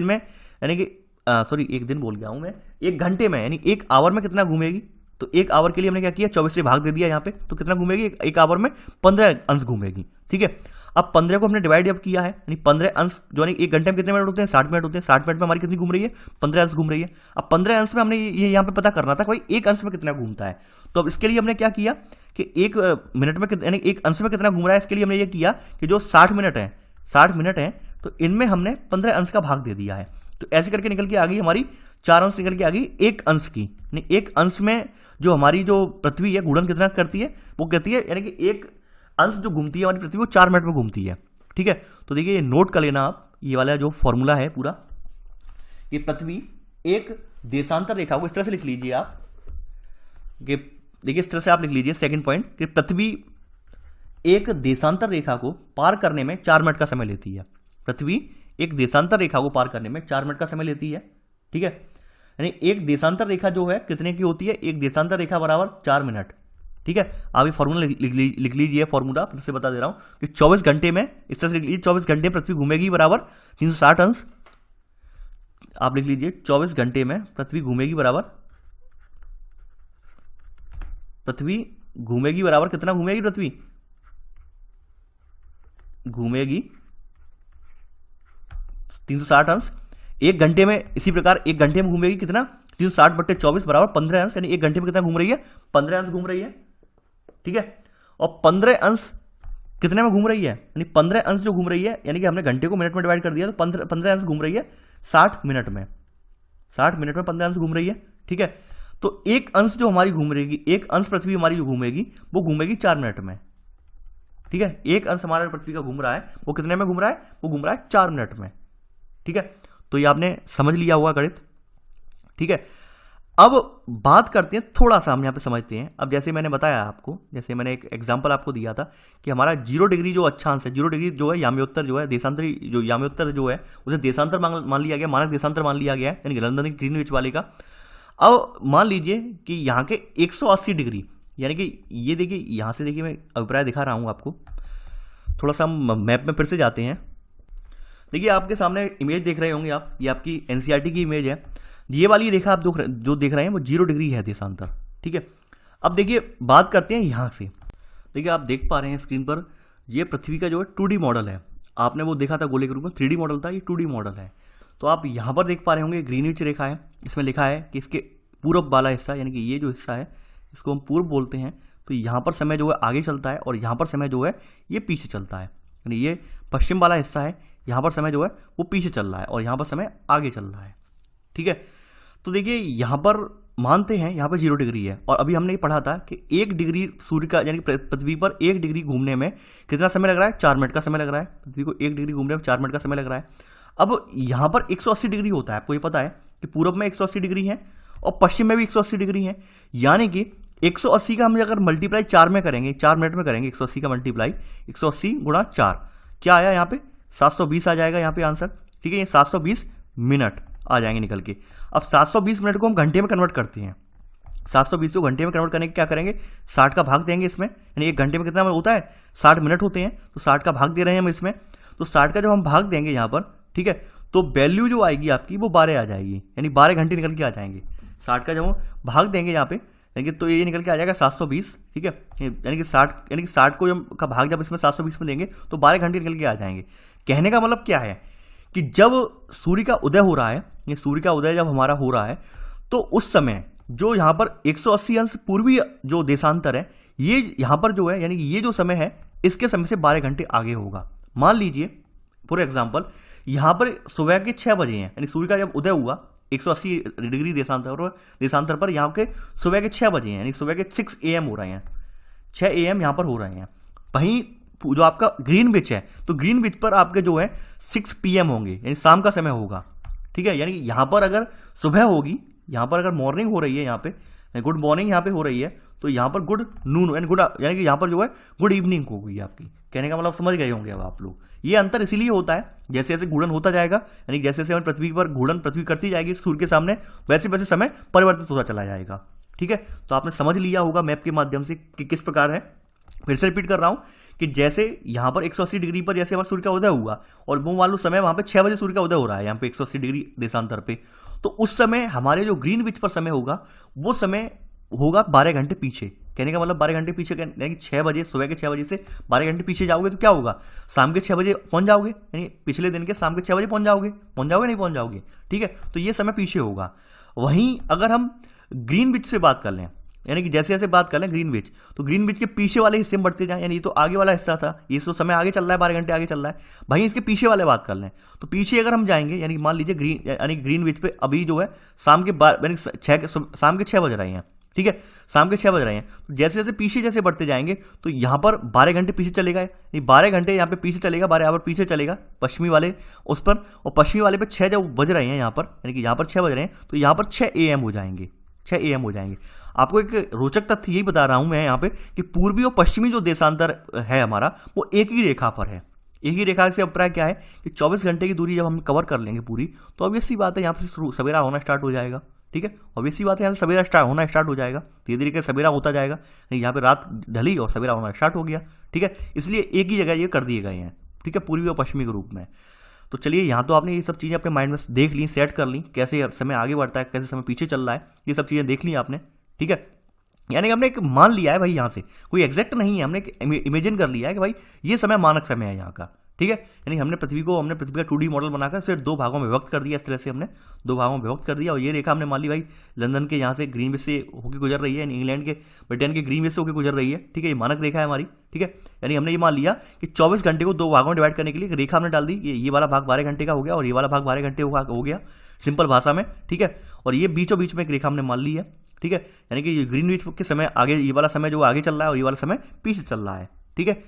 में यानी कि सॉरी 1 दिन बोल गया हूं मैं, 1 घंटे में यानी 1 आवर में कितना घूमेगी। तो 1 आवर के लिए हमने क्या किया 24 से भाग दे दिया यहाँ पे, तो कितना घूमेगी 1 आवर में 15 अंश घूमेगी, ठीक है। अब 15 को हमने डिवाइड अब किया है यानी 15 अंश जो है 1 घंटे में कितने मिनट होते हैं 60 मिनट होते हैं। 60 मिनट में हमारी कितनी घूम रही है 15 अंश घूम रही है। अब 15 अंश में हमने ये यहाँ पे पता करना था कि भाई 1 अंश में कितना घूमता है। तो अब इसके लिए हमने क्या किया कि एक मिनट में यानी एक अंश में कितना घूम रहा है, इसके लिए हमने ये किया कि जो 60 मिनट है 60 मिनट है तो इनमें हमने 15 अंश का भाग दे दिया है। तो ऐसे करके निकल के आ गई हमारी 4 अंश निकल के आ गई एक अंश की, यानी एक अंश में जो हमारी जो पृथ्वी है घूर्णन कितना करती है, वो कहती है यानी कि एक अंश जो घूमती है हमारी पृथ्वी वो 4 मिनट में घूमती है। ठीक है, तो देखिए ये नोट कर लेना आप, ये वाला जो फॉर्मूला है पूरा, ये पृथ्वी एक देशांतर रेखा को इस तरह से लिख लीजिए आप, देखिए इस तरह से आप लिख लीजिए सेकंड पॉइंट कि पृथ्वी एक देशांतर रेखा को पार करने में 4 मिनट का समय लेती है। पृथ्वी एक देशांतर रेखा को पार करने में 4 मिनट का समय लेती है। ठीक है, यानी एक देशांतर रेखा जो है कितने की होती है, एक देशांतर रेखा बराबर 4 मिनट। ठीक है, आप ये फॉर्मूला लिख लीजिए, फॉर्मूला फिर से बता दे रहा हूं कि 24 घंटे में इस तरह से लिख लीजिए, 24 घंटे पृथ्वी घूमेगी बराबर 360 अंश। आप लिख लीजिए 24 घंटे में पृथ्वी घूमेगी बराबर कितना घूमेगी, पृथ्वी घूमेगी 360 अंश। एक घंटे में इसी प्रकार एक घंटे में घूमेगी कितना, 360/24 बराबर 15 अंश, यानी एक घंटे में कितना घूम रही है, 15 अंश घूम रही है। ठीक है, और 15 अंश कितने में घूम रही है, यानी 15 अंश जो घूम रही है, यानी कि हमने घंटे को मिनट में डिवाइड कर दिया तो 15 अंश घूम रही है 60 मिनट में, 60 मिनट में 15 अंश घूम रही है। ठीक है, तो एक अंश जो हमारी घूम रहेगी, एक अंश पृथ्वी हमारी जो घूमेगी वो घूमेगी 4 मिनट में। ठीक है, एक अंश हमारा पृथ्वी का घूम रहा है वो कितने में घूम रहा है, वो घूम रहा है 4 मिनट में। ठीक है, तो ये आपने समझ लिया होगा गणित। ठीक है, अब बात करते हैं, थोड़ा सा हम यहाँ पे समझते हैं। अब जैसे मैंने बताया आपको, जैसे मैंने एक एग्जांपल आपको दिया था कि हमारा 0 डिग्री जो अक्षांश है, 0 डिग्री जो है याम्योत्तर जो है, देशांतरी जो याम्योत्तर जो है उसे देशांतर मान लिया गया, मानक देशांतर मान लिया गया है, यानी लंदन ग्रीनविच वाले का। अब मान लीजिए कि यहाँ के 180 डिग्री, यानी कि ये देखिए यहाँ से देखिए मैं अभिप्राय दिखा रहा हूँ आपको, थोड़ा सा हम मैप में फिर से जाते हैं। देखिए आपके सामने इमेज देख रहे होंगे आप, ये आपकी एनसीईआरटी की इमेज है। ये वाली रेखा आप जो देख रहे हैं वो 0 डिग्री है देशांतर। ठीक है, अब देखिए बात करते हैं यहाँ से। देखिए आप देख पा रहे हैं स्क्रीन पर, ये पृथ्वी का जो है 2D मॉडल है। आपने वो देखा था गोले के रूप में, 3D मॉडल था, ये 2D मॉडल है। तो आप यहाँ पर देख पा रहे होंगे ग्रीनविच रेखा है, इसमें लिखा है कि इसके पूर्व वाला हिस्सा, यानी कि ये जो हिस्सा है इसको हम पूर्व बोलते हैं। तो यहाँ पर समय जो है आगे चलता है और यहाँ पर समय जो है ये पीछे चलता है, यानी ये पश्चिम वाला हिस्सा है, यहाँ पर समय जो है वो पीछे चल रहा है और यहाँ पर समय आगे चल रहा है। ठीक है, तो देखिए यहाँ पर मानते हैं यहाँ पर 0 डिग्री है, और अभी हमने ये पढ़ा था कि 1 डिग्री सूर्य का यानी पृथ्वी पर 1 डिग्री घूमने में कितना समय लग रहा है, 4 मिनट का समय लग रहा है। पृथ्वी को 1 डिग्री घूमने में 4 मिनट का समय लग रहा है। अब यहाँ पर 180 डिग्री होता है, आपको ये पता है कि पूर्व में 180 डिग्री है और पश्चिम में भी 180 डिग्री है, यानी कि 180 का हम अगर मल्टीप्लाई 4 में करेंगे, 4 मिनट में करेंगे 180 का मल्टीप्लाई, 180 गुणा 4 क्या आया यहाँ पे, 720 आ जाएगा यहाँ पे आंसर। ठीक है, ये 720 मिनट आ जाएंगे निकल के। अब 720 मिनट को हम घंटे में कन्वर्ट करते हैं, 720 को घंटे में कन्वर्ट करने के क्या करेंगे, 60 का भाग देंगे इसमें, यानी एक घंटे में कितना होता है, 60 मिनट होते हैं, तो 60 का भाग दे रहे हैं हम इसमें। तो 60 का जब हम भाग देंगे यहाँ पर, ठीक है, तो वैल्यू जो आएगी आपकी वो 12 आ जाएगी, यानी 12 घंटे निकल के आ जाएंगे। 60 का जब हम भाग देंगे यहाँ पे, यानी कि तो ये निकल के आ जाएगा 720। ठीक है, यानी कि 60 को जब का भाग जब इसमें 720 में देंगे तो 12 घंटे निकल के आ जाएंगे। कहने का मतलब क्या है कि जब सूर्य का उदय हो रहा है, ये सूर्य का उदय जब हमारा हो रहा है, तो उस समय जो यहाँ पर 180 अंश पूर्वी जो देशांतर है, ये यहाँ पर जो है, यानी कि ये जो समय है इसके समय से 12 घंटे आगे होगा। मान लीजिए फॉर एग्जाम्पल यहाँ पर सुबह के 6 बजे हैं, यानी सूर्य का जब उदय हुआ 180 डिग्री देशांतर पर यहाँ के सुबह के 6 बजे हैं, यानी सुबह के 6 AM हो रहे हैं, 6 AM यहाँ पर हो रहे हैं। वहीं जो आपका ग्रीनविच है, तो ग्रीनविच पर आपके जो है 6 PM होंगे, यानी शाम का समय होगा। ठीक है, यानी यहाँ पर अगर सुबह होगी, यहाँ पर अगर मॉर्निंग हो रही है, यहाँ पे गुड मॉर्निंग यहाँ पे हो रही है, तो यहाँ पर गुड नून यानी कि यहाँ पर जो है गुड इवनिंग होगी आपकी। कहने का मतलब समझ गए होंगे अब आप लोग। ये अंतर इसीलिए होता है जैसे जैसे घूर्णन होता जाएगा, यानी जैसे जैसे पृथ्वी पर घूर्णन पृथ्वी करती जाएगी सूर्य के सामने, वैसे वैसे समय परिवर्तित होता चला जाएगा। ठीक है, तो आपने समझ लिया होगा मैप के माध्यम से कि किस प्रकार है। फिर से रिपीट कर रहा हूं कि जैसे यहाँ पर 180 डिग्री पर जैसे हमारा सूर्य का उदय हुआ और वो मान लो समय वहां पे 6 बजे सूर्य का उदय हो रहा है यहाँ पे 180 डिग्री देशांतर पे, तो उस समय हमारे जो ग्रीनविच पर समय होगा वो समय होगा 12 घंटे पीछे। कहने का मतलब 12 घंटे पीछे, यानी 6 बजे सुबह के 6 बजे से 12 घंटे पीछे जाओगे तो क्या होगा, शाम के 6 बजे पहुंच जाओगे, यानी पिछले दिन के शाम के 6 बजे पहुंच जाओगे नहीं पहुंच जाओगे। ठीक है, तो ये समय पीछे होगा। वहीं अगर हम ग्रीनविच से बात कर लें, यानी कि जैसे जैसे बात कर लें ग्रीनविच, तो ग्रीनविच के पीछे वाले हिस्से में बढ़ते जाएं, यानी ये तो आगे वाला हिस्सा था, ये तो समय आगे चल रहा है, 12 घंटे आगे चल रहा है। भाई इसके पीछे वाले बात कर लें, तो पीछे अगर हम जाएंगे, यानी मान लीजिए यानी ग्रीनविच पे अभी जो है शाम के शाम के 6 बज रहे हैं, ठीक है, शाम के 6 बज रहे हैं। तो जैसे जैसे पीछे जैसे बढ़ते जाएंगे तो यहाँ पर 12 घंटे पीछे चलेगा, यानी 12 घंटे यहाँ पे पीछे चलेगा, 12 आवर पीछे चलेगा पश्चिमी वाले उस पर, और पश्चिमी वाले पे 6 जब बज रहे हैं यहाँ पर, यानी कि यहाँ पर 6 बज रहे हैं, तो यहाँ पर 6 AM हो जाएंगे, 6 AM हो जाएंगे। आपको एक रोचक तथ्य यही बता रहा हूँ मैं यहाँ पे कि पूर्वी और पश्चिमी जो देशांतर है हमारा, वो एक ही रेखा पर है। एक ही रेखा से अभिप्राय क्या है कि 24 घंटे की दूरी जब हम कवर कर लेंगे पूरी, तो अब ऐसी बात है यहाँ से सवेरा होना स्टार्ट हो जाएगा, ठीक है, ऑब्वियस सी बात है यहाँ से सवेरा होना स्टार्ट हो जाएगा, धीरे धीरे के सवेरा होता जाएगा, यहाँ पे रात ढली और सवेरा होना स्टार्ट हो गया, ठीक है, इसलिए एक ही जगह ये कर दिए गए हैं, ठीक है, पूर्वी और पश्चिमी के रूप में। तो चलिए यहाँ तो आपने ये सब चीज़ें अपने माइंड में देख ली, सेट कर ली, कैसे समय आगे बढ़ता है, कैसे समय पीछे चल रहा है, ये सब चीज़ें देख ली आपने, ठीक है। यानी कि हमने एक मान लिया है भाई, यहाँ से कोई एग्जैक्ट नहीं है, हमने एक इमेजिन कर लिया है कि भाई ये समय मानक समय है यहाँ का, ठीक है। यानी हमने पृथ्वी का 2D मॉडल बनाकर सिर्फ 2 भागों में विभक्त कर दिया, इस तरह से हमने 2 भागों में विभक्त कर दिया, और ये रेखा हमने मान ली भाई लंदन के यहाँ से ग्रीनविच से होकर गुजर रही है, इंग्लैंड के ब्रिटेन के ग्रीनविच से होकर गुजर रही है, ठीक है, ये मानक रेखा है हमारी, ठीक है। यानी हमने ये मान लिया कि 24 घंटे को 2 भागों में डिवाइड करने के लिए एक रेखा हमने डाल दी, ये वाला भाग 12 घंटे का हो गया और ये वाला भाग 12 घंटे हो गया सिंपल भाषा में, ठीक है। और ये बीचों बीच में एक रेखा हमने मान ली है, ठीक है, यानी कि ग्रीनविच के समय आगे, ये वाला समय जो आगे चल रहा है और ये वाला समय पीछे चल रहा है, ठीक है।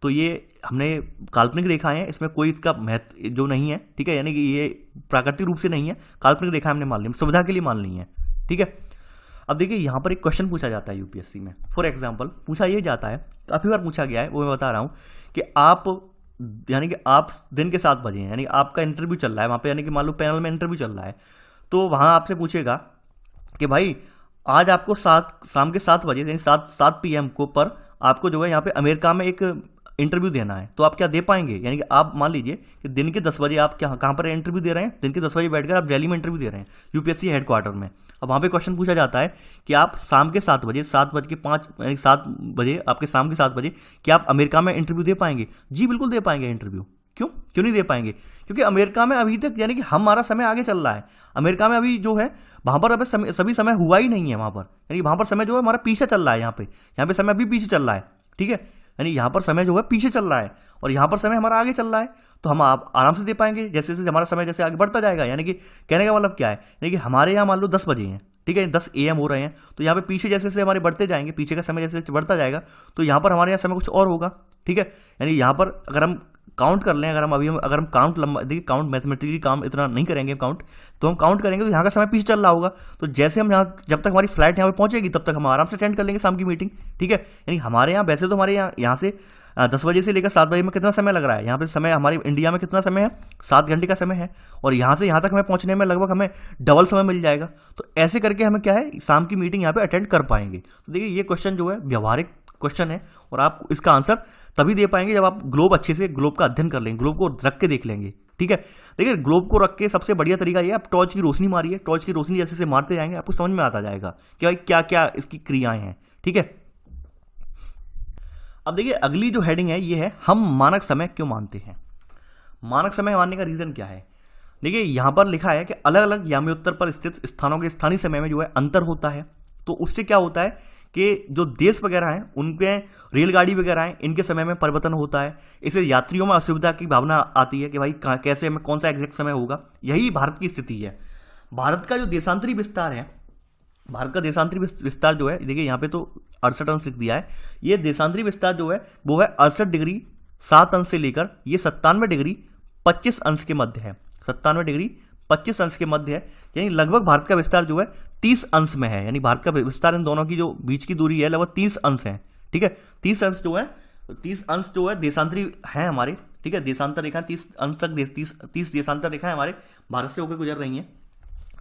तो ये हमने काल्पनिक रेखाएं हैं, इसमें कोई इसका महत्व जो नहीं है, ठीक है, यानी कि ये प्राकृतिक रूप से नहीं है, काल्पनिक रेखा हमने मान ली, सुविधा के लिए मान ली है, ठीक है। अब देखिए यहाँ पर एक क्वेश्चन पूछा जाता है यूपीएससी में, फॉर एग्जाम्पल पूछा ये जाता है, काफ़ी बार पूछा गया है, वो मैं बता रहा हूँ कि यानी कि आप दिन के 7 बजे हैं, यानी आपका इंटरव्यू चल रहा है वहाँ पे, यानी कि मान लो पैनल में इंटरव्यू चल रहा है, तो वहाँ आपसे पूछेगा कि भाई आज आपको शाम के 7 बजे यानी 7 PM को पर आपको जो है यहाँ पे अमेरिका में एक इंटरव्यू देना है, तो आप क्या दे पाएंगे। यानी कि आप मान लीजिए कि दिन के 10 बजे आप कहाँ पर इंटरव्यू दे रहे हैं, दिन के 10 बजे बैठकर आप दिल्ली में इंटरव्यू दे रहे हैं यूपीएससी हेडक्वार्टर में। अब वहाँ पे क्वेश्चन पूछा जाता है कि आप शाम के 7 बजे 7:05 यानी 7 बजे आपके शाम के 7 बजे क्या आप अमेरिका में इंटरव्यू दे पाएंगे। जी बिल्कुल दे पाएंगे इंटरव्यू। क्यों नहीं दे पाएंगे, क्योंकि अमेरिका में अभी तक यानी कि हमारा समय आगे चल रहा है, अमेरिका में अभी जो है वहाँ पर अभी सभी समय हुआ ही नहीं है वहाँ पर, यानी वहाँ पर समय जो है हमारा पीछे चल रहा है, यहाँ पे समय अभी पीछे चल रहा है, ठीक है, यानी यहाँ पर समय जो है पीछे चल रहा है और यहाँ पर समय हमारा आगे चल रहा है, तो हम आप आराम से दे पाएंगे जैसे जैसे हमारा समय जैसे आगे बढ़ता जाएगा। यानी कि कहने का मतलब क्या है, यानी कि हमारे यहाँ मान लो 10 बजे हैं, ठीक है, 10 AM हो रहे हैं, तो यहाँ पे पीछे जैसे जैसे हमारे बढ़ते जाएंगे, पीछे का समय जैसे बढ़ता जाएगा, तो यहाँ पर हमारे यहाँ समय कुछ और होगा, ठीक है। यानी यहाँ पर अगर हम काउंट कर लें, अगर हम काउंट लंबा, देखिए काउंट मैथमेटिकली काम इतना नहीं करेंगे काउंट, तो हम काउंट करेंगे तो यहाँ का समय पीछे चल रहा होगा, तो जैसे हम यहाँ जब तक हमारी फ्लाइट यहाँ पे पहुँचेगी तब तक हम आराम से अटेंड कर लेंगे शाम की मीटिंग, ठीक है। यानी हमारे यहाँ वैसे तो हमारे यहाँ से 10 बजे से लेकर 7 बजे में कितना समय लग रहा है, यहाँ पे समय हमारे इंडिया में कितना समय है, 7 घंटे का समय है, और यहाँ से यहाँ तक हमें पहुँचने में लगभग हमें डबल समय मिल जाएगा। तो ऐसे करके हमें क्या है शाम की मीटिंग यहाँ पे अटेंड कर पाएंगे। तो देखिए ये क्वेश्चन जो है व्यवहारिक क्वेश्चन है और आप इसका आंसर तभी दे पाएंगे जब आप ग्लोब अच्छे से ग्लोब का अध्ययन कर लेंगे, ग्लोब को रख के देख लेंगे, ठीक है। देखिए ग्लोब को रख के सबसे बढ़िया तरीका ये, आप टॉर्च की रोशनी मारिए, टॉर्च की रोशनी जैसे से मारते जाएंगे आपको समझ में आता जाएगा कि भाई क्या क्या इसकी क्रियाएं हैं, ठीक है। अब देखिए अगली जो हेडिंग है ये है, हम मानक समय क्यों मानते हैं। मानक समय मानने का रीजन क्या है। देखिए यहाँ पर लिखा है कि अलग अलग याम्योत्तर पर स्थित स्थानों के स्थानीय समय में जो है अंतर होता है, तो उससे क्या होता है कि जो देश वगैरह हैं उनके रेलगाड़ी वगैरह हैं इनके समय में परिवर्तन होता है, इससे यात्रियों में असुविधा की भावना आती है कि भाई कैसे हमें कौन सा एग्जैक्ट समय होगा। यही भारत की स्थिति है। भारत का जो देशांतरी विस्तार है, भारत का देशांतरी विस्तार जो है, देखिए यहाँ पे तो 68 अंश लिख दिया है, ये देशांतरी विस्तार जो है वो है 68 डिग्री 7 अंश से लेकर ये 97 डिग्री 25 अंश के मध्य है, 97 डिग्री 25 अंश के मध्य है। यानी लगभग भारत का विस्तार जो है 30 अंश में है, यानी भारत का विस्तार इन दोनों की जो बीच की दूरी है लगभग 30 अंश है, ठीक है। 30 अंश जो है देशांतरी है हमारे, ठीक है, देशांतर रेखा 30 अंश तक 30 देशांतर रेखा हमारे भारत से होकर गुजर रही हैं।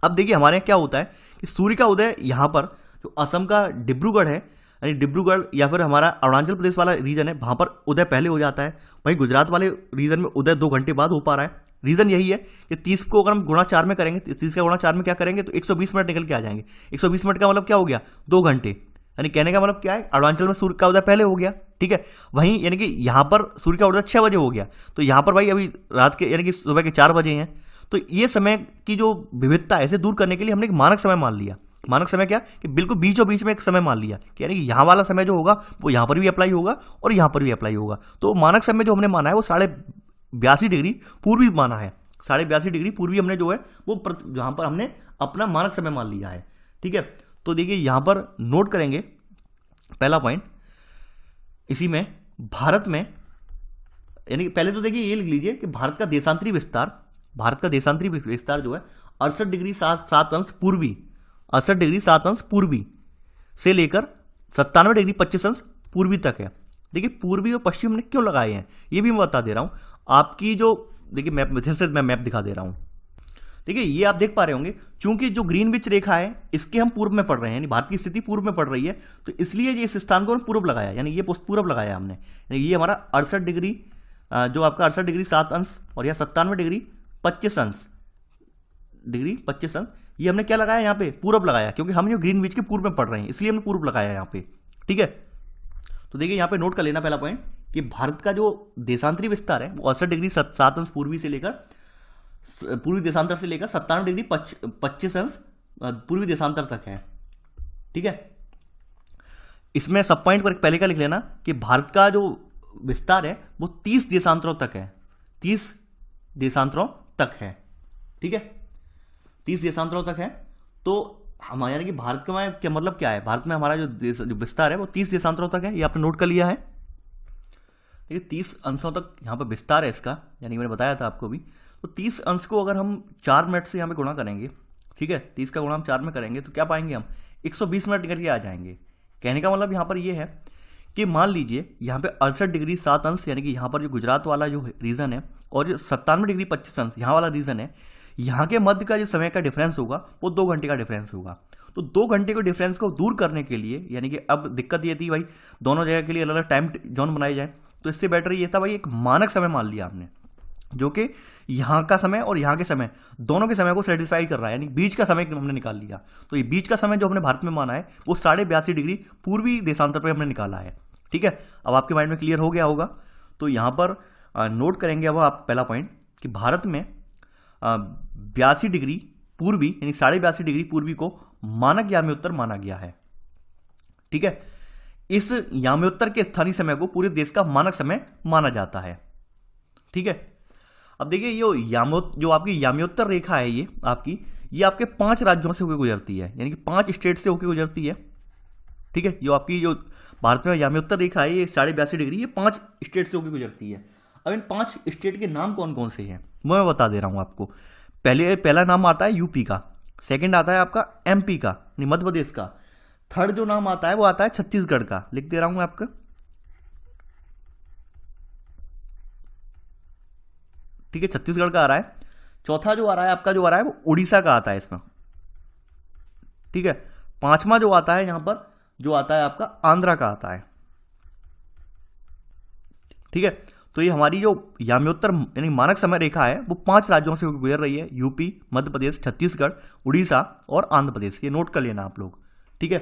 अब देखिए हमारे यहाँ क्या होता है कि सूर्य का उदय यहाँ पर जो असम का डिब्रूगढ़ है, यानी डिब्रूगढ़ या फिर हमारा अरुणाचल प्रदेश वाला रीजन है, वहाँ पर उदय पहले हो जाता है। वहीं गुजरात वाले रीजन में उदय 2 घंटे बाद हो पा रहा है। रीज़न यही है कि 30 को अगर हम गुणा 4 में करेंगे, 30 का गुणा 4 में क्या करेंगे तो 120 मिनट निकल के आ जाएंगे। 120 मिनट का मतलब क्या हो गया 2 घंटे, यानी कहने का मतलब क्या है अरुणाचल में सूर्य का उदय पहले हो गया, ठीक है। वहीं यानी कि यहाँ पर सूर्य का उदय 6 बजे हो गया, तो यहाँ पर भाई अभी रात के यानी कि सुबह के 4 बजे हैं। तो ये समय की जो विविधता है इसे दूर करने के लिए हमने एक मानक समय मान लिया। मानक समय क्या कि बिल्कुल बीचों बीच में एक समय मान लिया कि यानी कि यहाँ वाला समय जो होगा वो यहाँ पर भी अप्लाई होगा और यहाँ पर भी अप्लाई होगा। तो मानक समय जो हमने माना है वो 82.5 डिग्री पूर्वी माना है। 82.5 डिग्री पूर्वी हमने जो है वो यहाँ पर हमने अपना मानक समय मान लिया है। ठीक है, तो देखिए यहाँ पर नोट करेंगे पहला पॉइंट, इसी में भारत में, यानी पहले तो देखिए ये लिख लीजिए कि भारत का देशांतरी विस्तार जो है 68 डिग्री 7 अंश पूर्वी, 68 डिग्री 7 अंश पूर्वी से लेकर 97 डिग्री 25 अंश पूर्वी तक है। देखिए पूर्वी और पश्चिम ने क्यों लगाए हैं ये भी मैं बता दे रहा हूं आपकी जो, देखिए मैप से मैं मैप दिखा दे रहा हूं। देखिए ये आप देख पा रहे होंगे, चूंकि जो ग्रीनविच रेखा है इसके हम पूर्व में पढ़ रहे हैं, यानी भारत की स्थिति पूर्व में पड़ रही है, तो इसलिए ये इस स्थान को हम पूर्व लगाया, यानी ये पूर्व लगाया हमने, यानी ये हमारा 68 डिग्री जो आपका 68 डिग्री 7 अंश और यह 97 डिग्री 25 अंश ये हमने क्या लगाया यहाँ पे पूर्व लगाया, क्योंकि हम जो ग्रीनविच के पूर्व में पढ़ रहे हैं इसलिए हमने पूर्व लगाया यहाँ पे। ठीक है, तो देखिए यहाँ पे नोट कर लेना पहला पॉइंट कि भारत का जो देशांतरी विस्तार है वो 68 डिग्री 7 अंश पूर्वी देशांतर से लेकर 97 डिग्री 25 अंश पूर्वी देशांतर तक है। ठीक है, इसमें सब पॉइंट पर पहले का लिख लेना कि भारत का जो विस्तार है वो 30 देशांतरों तक है, 30 देशांतरों तक है। ठीक है, 30 देशांतरों तक है। तो हमारे यानी कि भारत का क्या मतलब क्या है, भारत में हमारा जो विस्तार है वो 30 देशांतरों तक है, ये आपने नोट कर लिया है। देखिए 30 अंशों तक यहाँ पर विस्तार है इसका, यानी मैंने बताया था आपको भी। तो 30 अंश को अगर हम 4 मिनट से यहाँ पे गुणा करेंगे, ठीक है, 30 का गुणा हम 4 में करेंगे तो क्या पाएंगे हम 120 मिनट निकल के आ जाएंगे। कहने का मतलब यहाँ पर ये है कि मान लीजिए यहाँ पे 68 डिग्री 7 अंश यानी कि यहाँ पर जो गुजरात वाला जो रीजन है और जो 97 डिग्री 25 अंश यहाँ वाला रीजन है, यहाँ के मध्य का जो समय का डिफरेंस होगा वो 2 घंटे का डिफरेंस होगा। तो 2 घंटे के डिफरेंस को दूर करने के लिए, यानी कि अब दिक्कत ये थी भाई दोनों जगह के लिए अलग अलग टाइम जोन बनाए जाए, तो इससे बेटर ये था भाई एक मानक समय मान लिया आपने, जो कि यहाँ का समय और यहाँ के समय दोनों के समय को सेटिस्फाई कर रहा है, यानी बीच का समय हमने निकाल लिया। तो ये बीच का समय जो हमने भारत में माना है वो 82.5 डिग्री पूर्वी देशांतर पर हमने निकाला है। ठीक है, अब आपके माइंड में क्लियर हो गया होगा। तो यहाँ पर नोट करेंगे अब आप पहला पॉइंट कि भारत में 82 डिग्री पूर्वी यानी 82.5 डिग्री पूर्वी को मानक याम्योत्तर माना गया है। ठीक है, इस याम्योत्तर के स्थानीय समय को पूरे देश का मानक समय माना जाता है। ठीक है, अब देखिए जो आपकी याम्योत्तर रेखा है ये आपके 5 राज्यों से होकर गुजरती है, यानी कि 5 स्टेट से होकर गुजरती है। ठीक है, जो आपकी जो भारत में याम्योत्तर रेखा है ये 82.5 डिग्री ये 5 स्टेट से होकर गुजरती है। अब इन 5 स्टेट के नाम कौन कौन से हैं मैं बता दे रहा हूं आपको। पहला नाम आता है यूपी का, सेकंड आता है आपका एमपी का यानी मध्य प्रदेश का, थर्ड जो नाम आता है वो आता है छत्तीसगढ़ का, लिख दे रहा हूं मैं आपका। ठीक है, छत्तीसगढ़ का आ रहा है। चौथा जो आ रहा है आपका वो उड़ीसा का आता है इसमें। ठीक है, पांचवा जो आता है यहां पर जो आता है आपका आंध्रा का आता है। ठीक है, तो ये हमारी जो याम्योत्तर यानी मानक समय रेखा है वो 5 राज्यों से गुजर रही है, यूपी, मध्य प्रदेश, छत्तीसगढ़, उड़ीसा और आंध्र प्रदेश। ये नोट कर लेना आप लोग। ठीक है,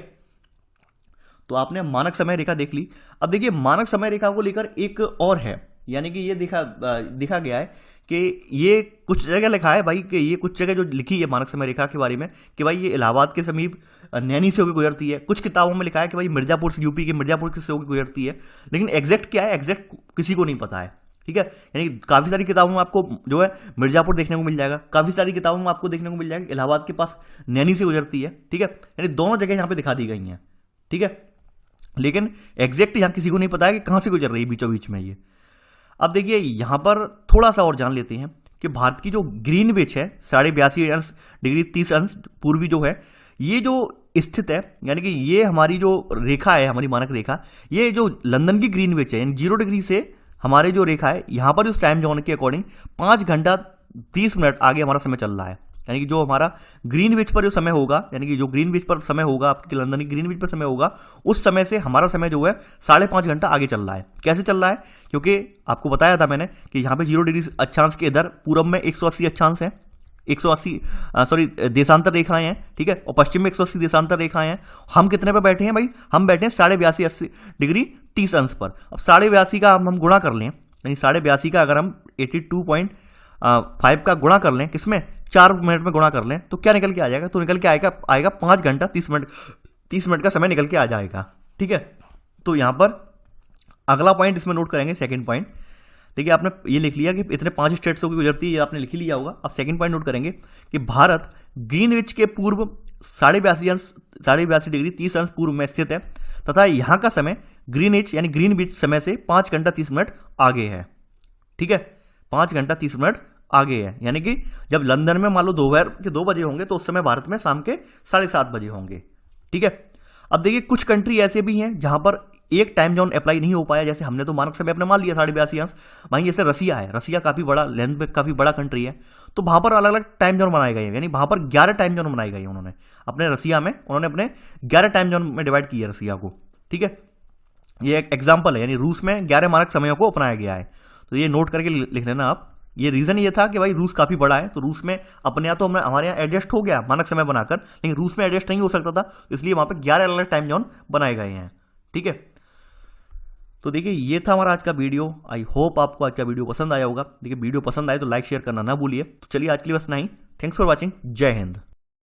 तो आपने मानक समय रेखा देख ली। अब देखिए मानक समय रेखा को लेकर एक और है, यानी कि ये दिखा गया है कि ये कुछ जगह लिखा है भाई कि ये कुछ जगह जो लिखी है मानक समय रेखा के बारे में कि भाई ये इलाहाबाद के समीप नैनी से होकर गुजरती है। कुछ किताबों में लिखा है कि भाई मिर्जापुर से, यूपी के मिर्जापुर से होकर गुजरती है, लेकिन एग्जैक्ट क्या है एग्जैक्ट किसी को नहीं पता है। ठीक है, यानी काफ़ी सारी किताबों में आपको जो है मिर्जापुर देखने को मिल जाएगा, काफ़ी सारी किताबों में आपको देखने को मिल जाएगा इलाहाबाद के पास नैनी से गुजरती है। ठीक है, यानी दोनों जगह यहाँ पे दिखा दी गई हैं। ठीक है, लेकिन एग्जैक्ट यहाँ किसी को नहीं पता है कि कहाँ से गुजर रही है बीचों बीच में ये। अब देखिए यहाँ पर थोड़ा सा और जान लेते हैं कि भारत की जो ग्रीनविच है 82.5 डिग्री 30 अंश पूर्वी जो है ये जो स्थित है, यानी कि ये हमारी जो रेखा है हमारी मानक रेखा, ये जो लंदन की ग्रीनविच है यानी 0 डिग्री से हमारे जो रेखा है यहाँ पर उस टाइम जोन के अकॉर्डिंग 5 घंटा 30 मिनट आगे हमारा समय चल रहा है। यानी कि जो हमारा ग्रीनविच पर जो समय होगा, यानी कि जो ग्रीनविच पर समय होगा आपके लंदन की ग्रीनविच पर समय होगा, उस समय से हमारा समय जो है 5.5 घंटा आगे चल रहा है। कैसे चल रहा है? क्योंकि आपको बताया था मैंने कि यहाँ पे 0 डिग्री अक्षांश के इधर पूर्व में 180 अक्षांश है, 180 देशांतर रेखाएं हैं। ठीक है, और पश्चिम में 180 देशांतर रेखाएं हैं। हम कितने पे बैठे हैं भाई? हम बैठे हैं 82.5 डिग्री 30 अंश पर। अब 82.5 का हम गुणा कर लें, यानी 82.5 का अगर हम 82.5 का गुणा कर लें किसमें? 4 मिनट में गुणा कर लें तो क्या निकल के आ जाएगा, तो निकल के आएगा 5 घंटा 30 मिनट का समय निकल के आ जाएगा। ठीक है, तो यहाँ पर अगला पॉइंट इसमें नोट करेंगे, सेकंड पॉइंट। देखिए आपने ये लिख लिया कि इतने 5 स्टेट्स की गुजरती है, ये आपने लिख ही लिया होगा। अब सेकंड पॉइंट नोट करेंगे कि भारत ग्रीनविच के पूर्व 82.5 डिग्री 30 अंश पूर्व में स्थित है तथा यहाँ का समय ग्रीनविच यानी ग्रीनविच समय से 5 घंटा 30 मिनट आगे है। ठीक है, 5 घंटा 30 मिनट आगे है, यानी कि जब लंदन में मान लो दोपहर के 2 बजे होंगे तो उस समय भारत में शाम के 7:30 बजे होंगे। ठीक है, अब देखिए कुछ कंट्री ऐसे भी हैं जहां पर एक टाइम जोन अप्लाई नहीं हो पाया, जैसे हमने तो मानक समय अपने मान लिया 82.5 अंश। वहीं जैसे रसिया है, रसिया काफी बड़ा लेंथ में काफी बड़ा कंट्री है, तो वहां पर अलग अलग टाइम जोन बनाए गए हैं, यानी वहां पर 11 टाइम जोन बनाए गए हैं उन्होंने अपने रसिया में, उन्होंने अपने 11 टाइम जोन में डिवाइड किया रसिया को। ठीक है, ये एक एग्जाम्पल है, यानी रूस में 11 मानक समयों को अपनाया गया है, तो ये नोट करके लिख लेना आप। ये रीजन ये था कि भाई रूस काफी बड़ा है, तो रूस में अपने यहाँ तो हमारे यहाँ एडजस्ट हो गया मानक समय बनाकर, लेकिन रूस में एडजस्ट नहीं हो सकता था, इसलिए वहां पर 11 अलग अलग टाइम जोन बनाए गए हैं। ठीक है, तो देखिए ये था हमारा आज का वीडियो। आई होप आपको आज का वीडियो पसंद आया होगा। देखिए वीडियो पसंद आए तो लाइक शेयर करना ना भूलिए। तो चलिए आज के लिए बस नहीं, थैंक्स फॉर वॉचिंग, जय हिंद।